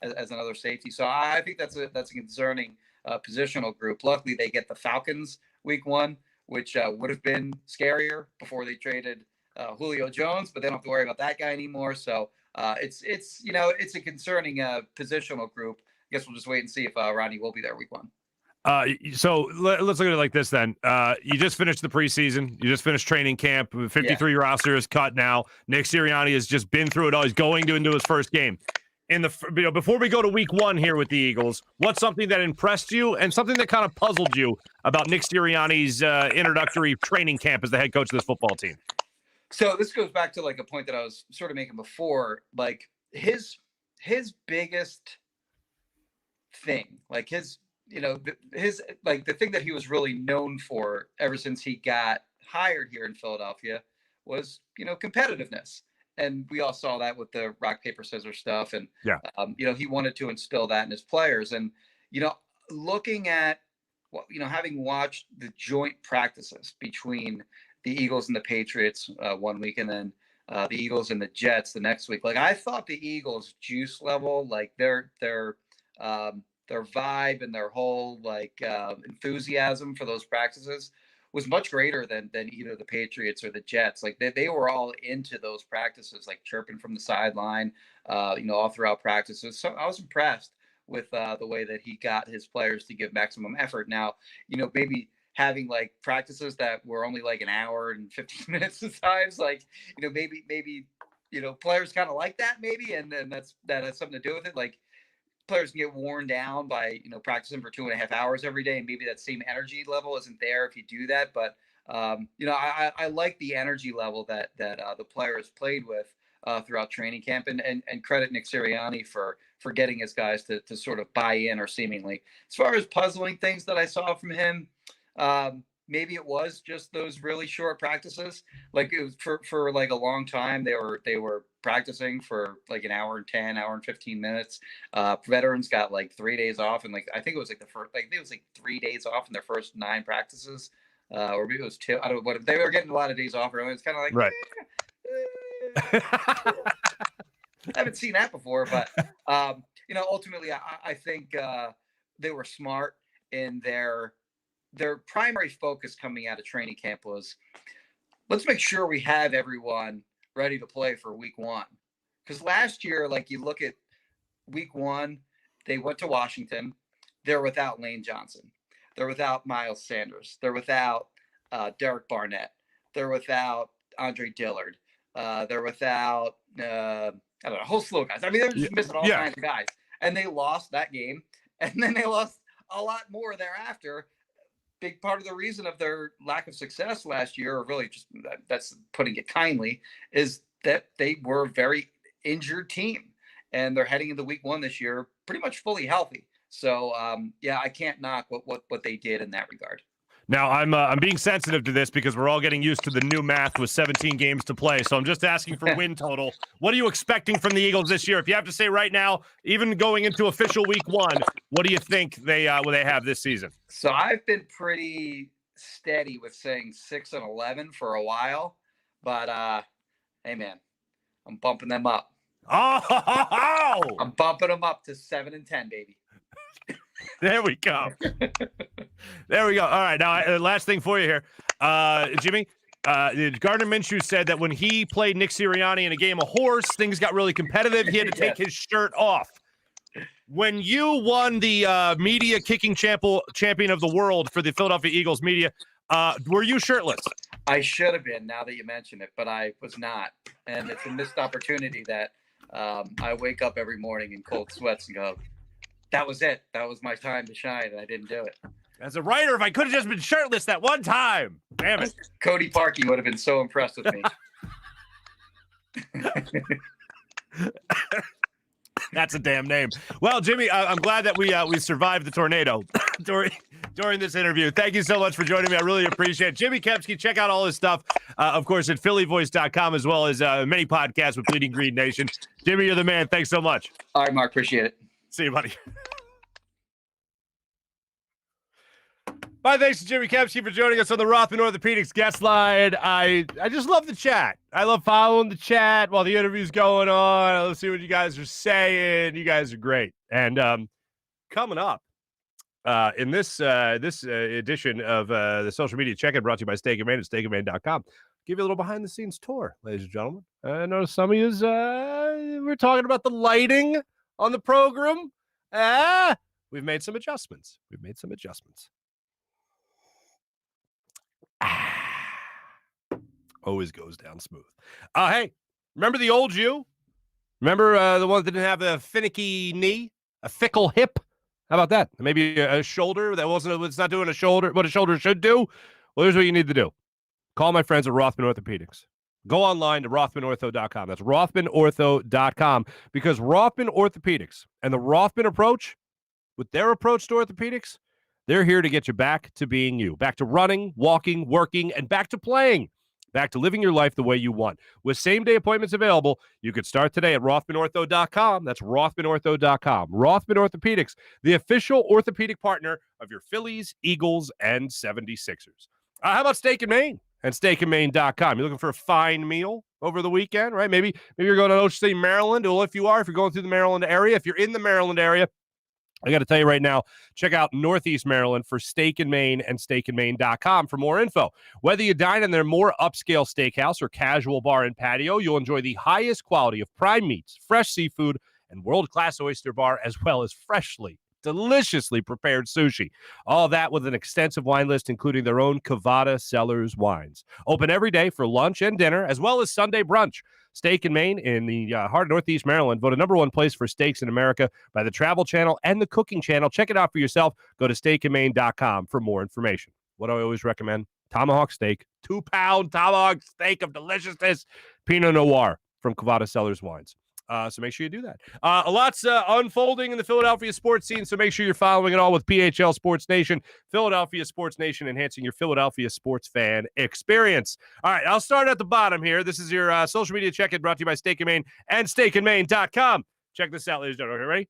as another safety. So I think that's a concerning positional group. Luckily, they get the Falcons week 1, which would have been scarier before they traded Julio Jones, but they don't have to worry about that guy anymore. So it's a concerning positional group. I guess we'll just wait and see if Rodney will be there week 1. So let's look at it like this then. You just finished the preseason. You just finished training camp. 53 roster is cut now. Nick Sirianni has just been through it all. He's going into his first game. Before we go to week 1 here with the Eagles, what's something that impressed you and something that kind of puzzled you about Nick Sirianni's introductory training camp as the head coach of this football team? So this goes back to like a point that I was sort of making before, like his biggest thing, like the thing that he was really known for ever since he got hired here in Philadelphia was, competitiveness. And we all saw that with the rock, paper, scissors stuff. And, he wanted to instill that in his players. And, looking at, having watched the joint practices between the Eagles and the Patriots 1 week, and then the Eagles and the Jets the next week, like I thought the Eagles juice level, like their vibe and their whole enthusiasm for those practices was much greater than either the Patriots or the Jets. Like they were all into those practices, like chirping from the sideline, all throughout practices. So I was impressed with the way that he got his players to give maximum effort. Now, maybe having like practices that were only like an hour and 15 minutes at times, like, maybe players kind of like that maybe. And then that has something to do with it. Like, players can get worn down by practicing for 2.5 hours every day, and maybe that same energy level isn't there if you do that. But I like the energy level that the players played with throughout training camp, and credit Nick Sirianni for getting his guys to sort of buy in, or seemingly. As far as puzzling things that I saw from him, maybe it was just those really short practices. Like it was for like a long time, they were practicing for like an hour and 10, hour and 15 minutes. Veterans got like 3 days off, and like I think it was like it was like 3 days off in their first 9 practices, or maybe it was 2. I don't know what they were getting a lot of days off. It's kind of like right. I haven't seen that before, but ultimately, I think they were smart in their primary focus coming out of training camp was, let's make sure we have everyone ready to play for week 1. Because last year, like you look at week 1, they went to Washington. They're without Lane Johnson. They're without Miles Sanders. They're without Derek Barnett. They're without Andre Dillard. They're without, I don't know, a whole slew of guys. I mean, they're just missing all kinds of guys. And they lost that game. And then they lost a lot more thereafter. Big part of the reason of their lack of success last year, or really just that's putting it kindly, is that they were a very injured team, and they're heading into week 1 this year pretty much fully healthy. So I can't knock what they did in that regard. Now, I'm being sensitive to this because we're all getting used to the new math with 17 games to play. So I'm just asking for win total. What are you expecting from the Eagles this year? If you have to say right now, even going into official week 1, what do you think they have this season? So I've been pretty steady with saying 6-11 for a while, but hey man, I'm bumping them up. Oh! I'm bumping them up to 7-10, baby. There we go. There we go. All right. Now, last thing for you here. Jimmy, Gardner Minshew said that when he played Nick Sirianni in a game of horse, things got really competitive. He had to take his shirt off. When you won the media kicking champion of the world for the Philadelphia Eagles media, were you shirtless? I should have been, now that you mention it, but I was not. And it's a missed opportunity that I wake up every morning in cold sweats and go, that was it. That was my time to shine, and I didn't do it. As a writer, if I could have just been shirtless that one time. Damn it. Cody Parkey would have been so impressed with me. That's a damn name. Well, Jimmy, I'm glad that we survived the tornado during this interview. Thank you so much for joining me. I really appreciate it. Jimmy Kempski, check out all his stuff, of course, at phillyvoice.com, as well as many podcasts with Bleeding Green Nation. Jimmy, you're the man. Thanks so much. All right, Mark. Appreciate it. See you, buddy. My thanks to Jimmy Kempski for joining us on the Rothman Orthopaedics guest line. I just love the chat. I love following the chat while the interview's going on. Let's see what you guys are saying. You guys are great. And coming up, In this edition of the social media check-in brought to you by Steak and Main at steakandmain.com. Give you a little behind-the-scenes tour, ladies and gentlemen. I noticed some of you we're talking about the lighting on the program. We've made some adjustments. Always goes down smooth. Hey, remember the old you? Remember the one that didn't have a finicky knee, a fickle hip? How about that? Maybe a shoulder that it's not doing what a shoulder should do? Well, here's what you need to do. Call my friends at Rothman Orthopaedics. Go online to RothmanOrtho.com. That's RothmanOrtho.com, because Rothman Orthopaedics and the Rothman approach, with their approach to orthopedics, they're here to get you back to being you, back to running, walking, working, and back to playing, back to living your life the way you want. With same-day appointments available, you could start today at RothmanOrtho.com. That's RothmanOrtho.com. Rothman Orthopaedics, the official orthopedic partner of your Phillies, Eagles, and 76ers. How about Steak and Main and steakandmain.com? You're looking for a fine meal over the weekend, right? Maybe you're going to Ocean City, Maryland. Well, if you're going through the Maryland area, if you're in the Maryland area, I got to tell you right now, check out Northeast Maryland for Steak and Main and steakandmain.com for more info. Whether you dine in their more upscale steakhouse or casual bar and patio, you'll enjoy the highest quality of prime meats, fresh seafood, and world-class oyster bar, as well as freshly, deliciously prepared sushi. All that with an extensive wine list, including their own Cavada Cellars wines. Open every day for lunch and dinner, as well as Sunday brunch. Steak and Main in the heart of Northeast Maryland, voted #1 place for steaks in America by the Travel Channel and the Cooking Channel. Check it out for yourself. Go to steakandmain.com for more information. What do I always recommend? Tomahawk steak, 2-pound tomahawk steak of deliciousness, Pinot Noir from Cavada Cellars wines. So make sure you do that. A lot's unfolding in the Philadelphia sports scene, so make sure you're following it all with PHL Sports Nation. Philadelphia Sports Nation, enhancing your Philadelphia sports fan experience. All right, I'll start at the bottom here. This is your social media check-in brought to you by Steak and Main and steakandmain.com. Check this out, ladies and gentlemen. Ready?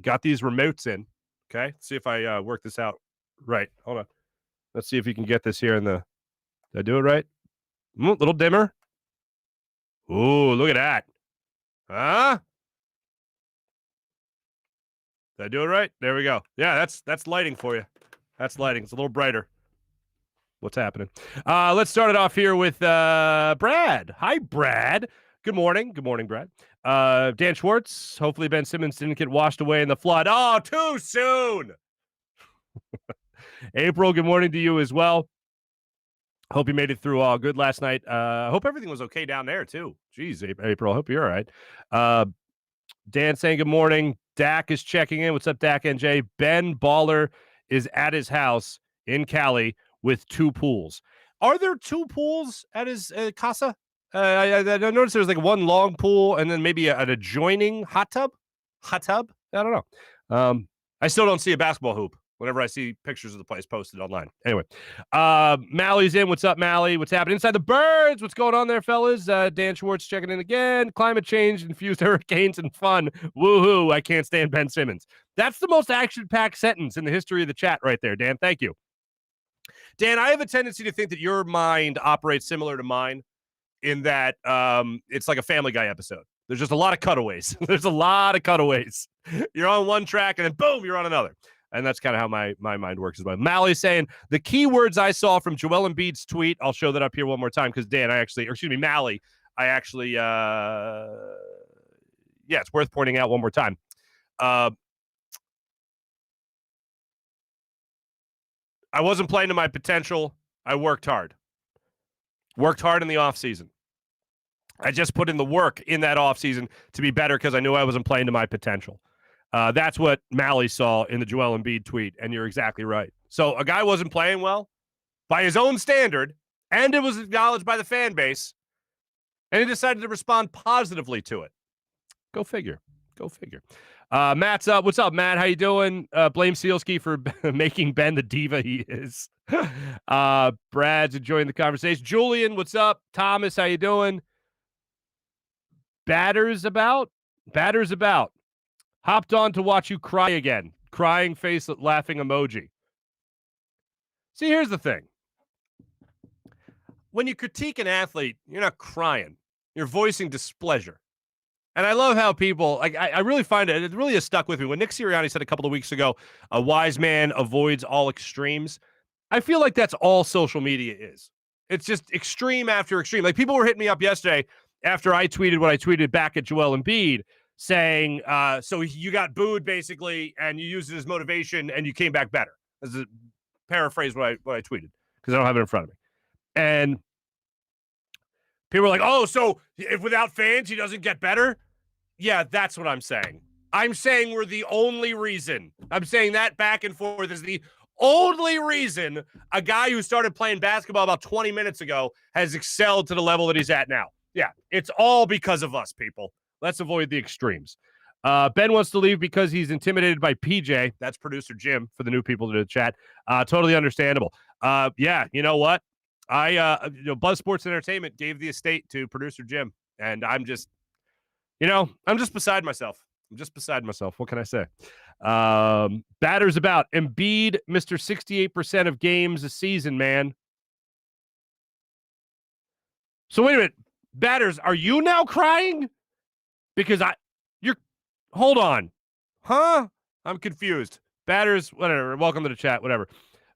Got these remotes in. Okay, let's see if I work this out right. Hold on. Let's see if you can get this here in the... Did I do it right? Little dimmer. Ooh, look at that. Huh? Did I do it right? There we go. Yeah, that's lighting for you. That's lighting. It's a little brighter. What's happening? Let's start it off here with Brad. Hi, Brad. Good morning. Good morning, Brad. Dan Schwartz. Hopefully Ben Simmons didn't get washed away in the flood. Oh, too soon. April, good morning to you as well. Hope you made it through all good last night. Hope everything was okay down there, too. Jeez, April, hope you're all right. Dan saying good morning. Dak is checking in. What's up, Dak NJ? Ben Baller is at his house in Cali with 2 pools. Are there 2 pools at his casa? I noticed there's like one long pool and then maybe an adjoining hot tub. I don't know. I still don't see a basketball hoop whenever I see pictures of the place posted online. Anyway, Mally's in. What's up, Mally? What's happening inside the birds? What's going on there, fellas? Dan Schwartz checking in again. Climate change infused hurricanes and fun. Woohoo. I can't stand Ben Simmons. That's the most action-packed sentence in the history of the chat right there, Dan. Thank you. Dan, I have a tendency to think that your mind operates similar to mine in that it's like a Family Guy episode. There's just a lot of cutaways. There's a lot of cutaways. You're on one track and then boom, you're on another. And that's kind of how my mind works as well. Mally's saying the keywords I saw from Joel Embiid's tweet. I'll show that up here one more time because Mally, it's worth pointing out one more time. I wasn't playing to my potential. I worked hard. Worked hard in the offseason. I just put in the work in that offseason to be better because I knew I wasn't playing to my potential. That's what Mally saw in the Joel Embiid tweet, and you're exactly right. So a guy wasn't playing well by his own standard, and it was acknowledged by the fan base, and he decided to respond positively to it. Go figure. Matt's up. What's up, Matt? How you doing? Blame Sealski for making Ben the diva he is. Brad's enjoying the conversation. Julian, what's up? Thomas, how you doing? Batters about. Hopped on to watch you cry again. Crying face, laughing emoji. See, here's the thing. When you critique an athlete, you're not crying. You're voicing displeasure. And I love how people, like, I really find it really has stuck with me. When Nick Sirianni said a couple of weeks ago, a wise man avoids all extremes, I feel like that's all social media is. It's just extreme after extreme. Like, people were hitting me up yesterday after I tweeted what I tweeted back at Joel Embiid, saying, so you got booed, basically, and you used it as motivation, and you came back better. As a paraphrase what I tweeted, because I don't have it in front of me. And people are like, oh, so if without fans, he doesn't get better? Yeah, that's what I'm saying. I'm saying we're the only reason. I'm saying that back and forth is the only reason a guy who started playing basketball about 20 minutes ago has excelled to the level that he's at now. Yeah, it's all because of us, people. Let's avoid the extremes. Ben wants to leave because he's intimidated by PJ. That's producer Jim for the new people to the chat. Totally understandable. Yeah, you know what? Buzz Sports Entertainment gave the estate to producer Jim, and I'm just beside myself. What can I say? Batters about Embiid, Mr. 68% of games a season, man. So wait a minute. Batters, are you now crying? Because hold on. Huh? I'm confused. Batters, whatever. Welcome to the chat, whatever.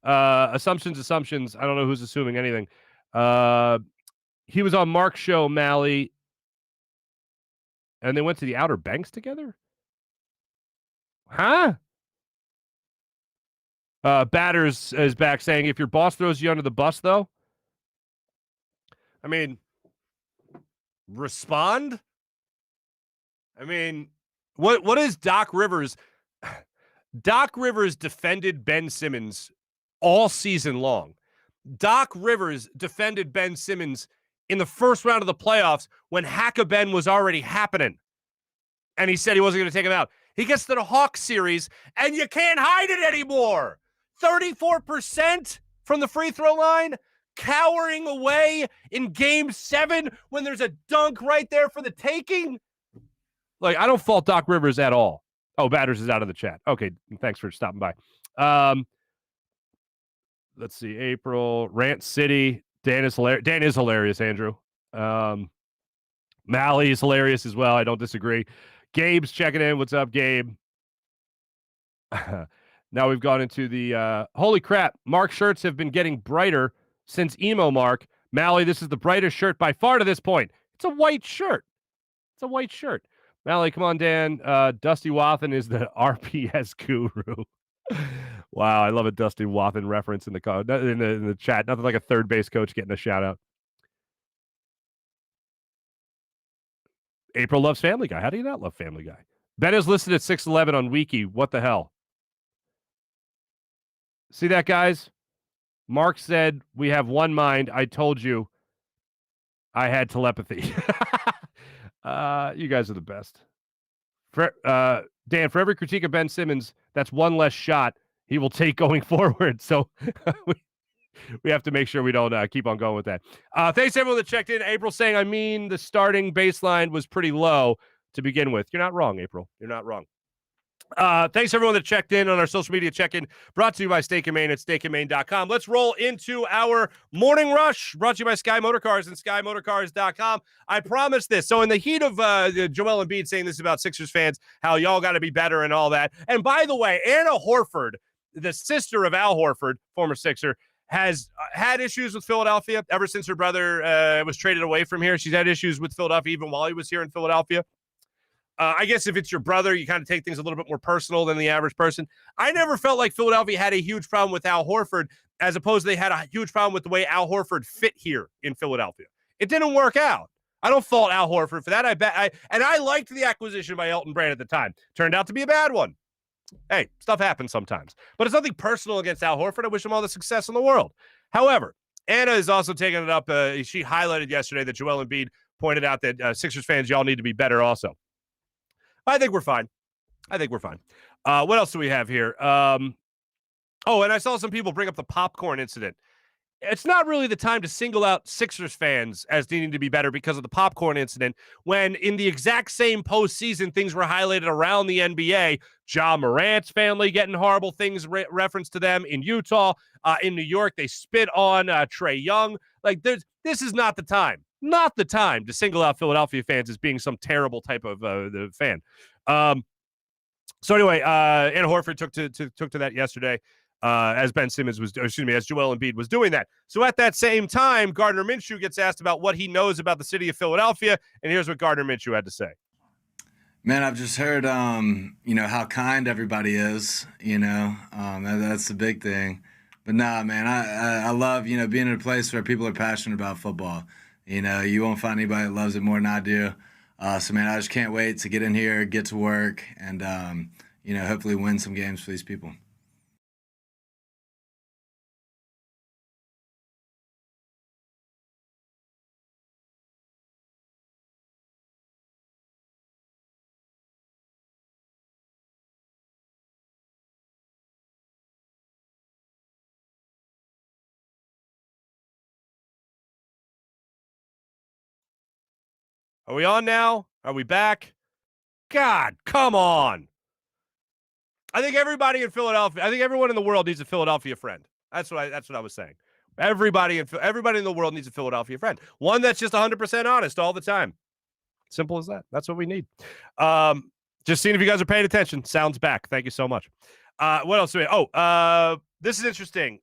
Assumptions. I don't know who's assuming anything. He was on Marc's show, Mally, and they went to the Outer Banks together? Huh? Batters is back saying, if your boss throws you under the bus, though, I mean, respond? I mean, what is Doc Rivers? Doc Rivers defended Ben Simmons all season long. Doc Rivers defended Ben Simmons in the first round of the playoffs when Hack-a-Ben was already happening. And he said he wasn't going to take him out. He gets to the Hawks series, and you can't hide it anymore. 34% from the free throw line, cowering away in Game 7 when there's a dunk right there for the taking. Like, I don't fault Doc Rivers at all. Oh, Batters is out of the chat. Okay, thanks for stopping by. Let's see. April, Rant City. Dan is hilarious, Andrew. Mally is hilarious as well. I don't disagree. Gabe's checking in. What's up, Gabe? Now we've gone into the holy crap. Marc shirts have been getting brighter since emo Marc. Mally, this is the brightest shirt by far to this point. It's a white shirt. Mally, come on, Dan. Dusty Wathan is the RPS guru. Wow, I love a Dusty Wathan reference in the chat. Nothing like a third base coach getting a shout out. April loves Family Guy. How do you not love Family Guy? Ben is listed at 6'11" on Wiki. What the hell? See that, guys? Marc said, we have one mind. I told you I had telepathy. You guys are the best. Dan, for every critique of Ben Simmons, that's one less shot he will take going forward. So we have to make sure we don't keep on going with that. Thanks everyone that checked in. April saying, the starting baseline was pretty low to begin with. You're not wrong, April. You're not wrong. Thanks everyone that checked in on our social media check-in, brought to you by Steak and Maine at steakandmaine.com. Let's roll into our morning rush, brought to you by Sky Motorcars and SkyMotorcars.com. I promise this. So in the heat of Joel Embiid saying this about Sixers fans, how y'all got to be better and all that. And by the way, Anna Horford, the sister of Al Horford, former Sixer, has had issues with Philadelphia ever since her brother was traded away from here. She's had issues with Philadelphia even while he was here in Philadelphia. I guess if it's your brother, you kind of take things a little bit more personal than the average person. I never felt like Philadelphia had a huge problem with Al Horford, as opposed to they had a huge problem with the way Al Horford fit here in Philadelphia. It didn't work out. I don't fault Al Horford for that. I liked the acquisition by Elton Brand at the time. Turned out to be a bad one. Hey, stuff happens sometimes. But it's nothing personal against Al Horford. I wish him all the success in the world. However, Anna is also taking it up. She highlighted yesterday that Joel Embiid pointed out that Sixers fans, y'all need to be better also. I think we're fine. What else do we have here? And I saw some people bring up the popcorn incident. it's not really the time to single out Sixers fans as needing to be better because of the popcorn incident, when in the exact same postseason, things were highlighted around the NBA. Ja Morant's family getting horrible things referenced to them in Utah. In New York, they spit on Trae Young. Like, this is not the time. Not the time to single out Philadelphia fans as being some terrible type of the fan. So anyway, Anna Horford took to that yesterday. As Ben Simmons as Joel Embiid was doing that. So at that same time, Gardner Minshew gets asked about what he knows about the city of Philadelphia, and here's what Gardner Minshew had to say. Man, I've just heard, how kind everybody is. That's the big thing. But nah, man, I love, being in a place where people are passionate about football. You won't find anybody that loves it more than I do. So, man, I just can't wait to get in here, get to work, and, hopefully win some games for these people. Are we on now? Are we back? God, come on. I think everybody in Philadelphia, I think everyone in the world needs a Philadelphia friend. That's what I was saying. Everybody in the world needs a Philadelphia friend. One that's just 100% honest all the time. Simple as that. That's what we need. Just seeing if you guys are paying attention. Sounds back. Thank you so much. What else do we have? This is interesting.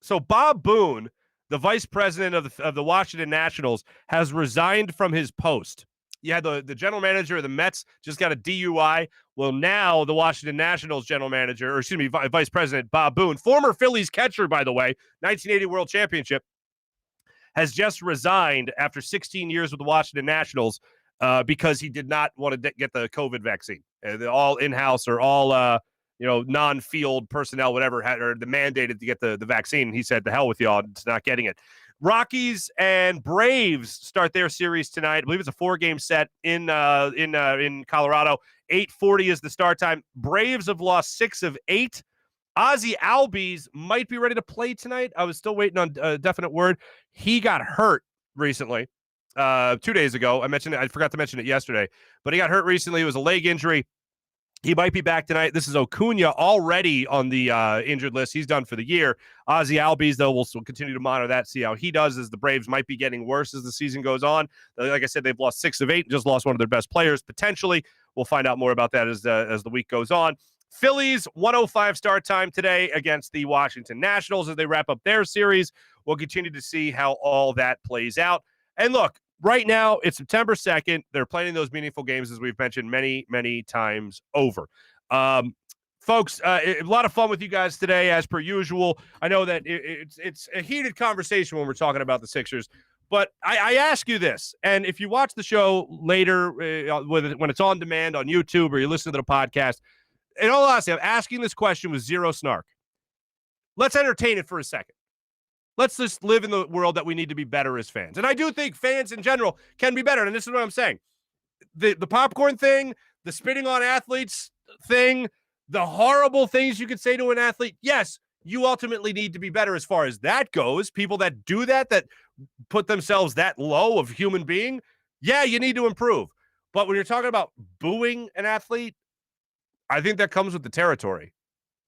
So Bob Boone, the vice president of the Washington Nationals, has resigned from his post. You had the general manager of the Mets just got a DUI. Well, now the Washington Nationals vice president, Bob Boone, former Phillies catcher, by the way, 1980 World Championship, has just resigned after 16 years with the Washington Nationals because he did not want to get the COVID vaccine. They're all in-house or all non-field personnel, whatever, or the mandated to get the vaccine. He said, "The hell with y'all, it's not getting it." Rockies and Braves start their series tonight. I believe it's a 4-game set in Colorado. 8:40 is the start time. Braves have lost 6 of 8. Ozzie Albies might be ready to play tonight. I was still waiting on a definite word. He got hurt recently, 2 days ago. I forgot to mention it yesterday, but he got hurt recently. It was a leg injury. He might be back tonight. This is Acuna already on the injured list. He's done for the year. Ozzie Albies, though, we'll continue to monitor that, see how he does, as the Braves might be getting worse as the season goes on. Like I said, they've lost 6 of 8, just lost one of their best players, potentially. We'll find out more about that as the week goes on. Phillies, 1:05 start time today against the Washington Nationals as they wrap up their series. We'll continue to see how all that plays out. And look, right now, it's September 2nd. They're playing those meaningful games, as we've mentioned many, many times over. Folks, a lot of fun with you guys today, as per usual. I know that it's a heated conversation when we're talking about the Sixers, but I ask you this, and if you watch the show later when it's on demand on YouTube or you listen to the podcast, in all honesty, I'm asking this question with zero snark. Let's entertain it for a second. Let's just live in the world that we need to be better as fans. And I do think fans in general can be better. And this is what I'm saying. The popcorn thing, the spitting on athletes thing, the horrible things you could say to an athlete. Yes, you ultimately need to be better as far as that goes. People that do that put themselves that low of human being, yeah, you need to improve. But when you're talking about booing an athlete, I think that comes with the territory.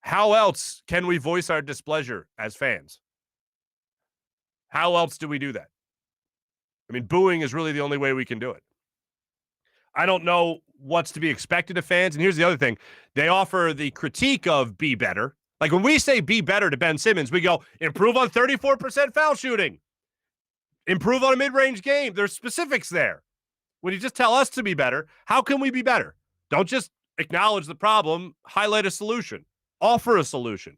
How else can we voice our displeasure as fans? How else do we do that? I mean, booing is really the only way we can do it. I don't know what's to be expected of fans. And here's the other thing. They offer the critique of be better. Like when we say be better to Ben Simmons, we go improve on 34% foul shooting. Improve on a mid-range game. There's specifics there. When you just tell us to be better, how can we be better? Don't just acknowledge the problem. Highlight a solution. Offer a solution.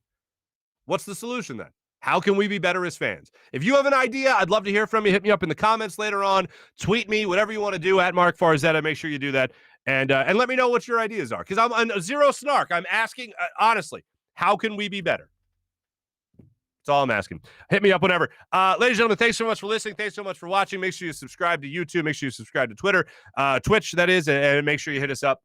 What's the solution then? How can we be better as fans? If you have an idea, I'd love to hear from you. Hit me up in the comments later on. Tweet me, whatever you want to do, at Marc Farzetta. Make sure you do that. And let me know what your ideas are. Because I'm on zero snark. I'm asking, honestly, how can we be better? That's all I'm asking. Hit me up whenever. Ladies and gentlemen, thanks so much for listening. Thanks so much for watching. Make sure you subscribe to YouTube. Make sure you subscribe to Twitter, Twitch, that is. And make sure you hit us up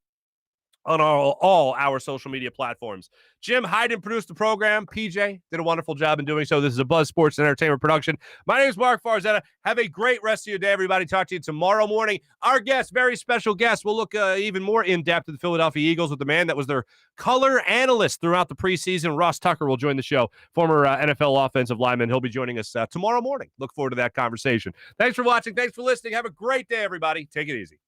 on all our social media platforms. Jim Hyden produced the program. PJ did a wonderful job in doing so. This is a Buzz Sports and Entertainment production. My name is Marc Farzetta. Have a great rest of your day, everybody. Talk to you tomorrow morning. Our guest, very special guest, will look even more in-depth at the Philadelphia Eagles with the man that was their color analyst throughout the preseason. Ross Tucker will join the show, former NFL offensive lineman. He'll be joining us tomorrow morning. Look forward to that conversation. Thanks for watching. Thanks for listening. Have a great day, everybody. Take it easy.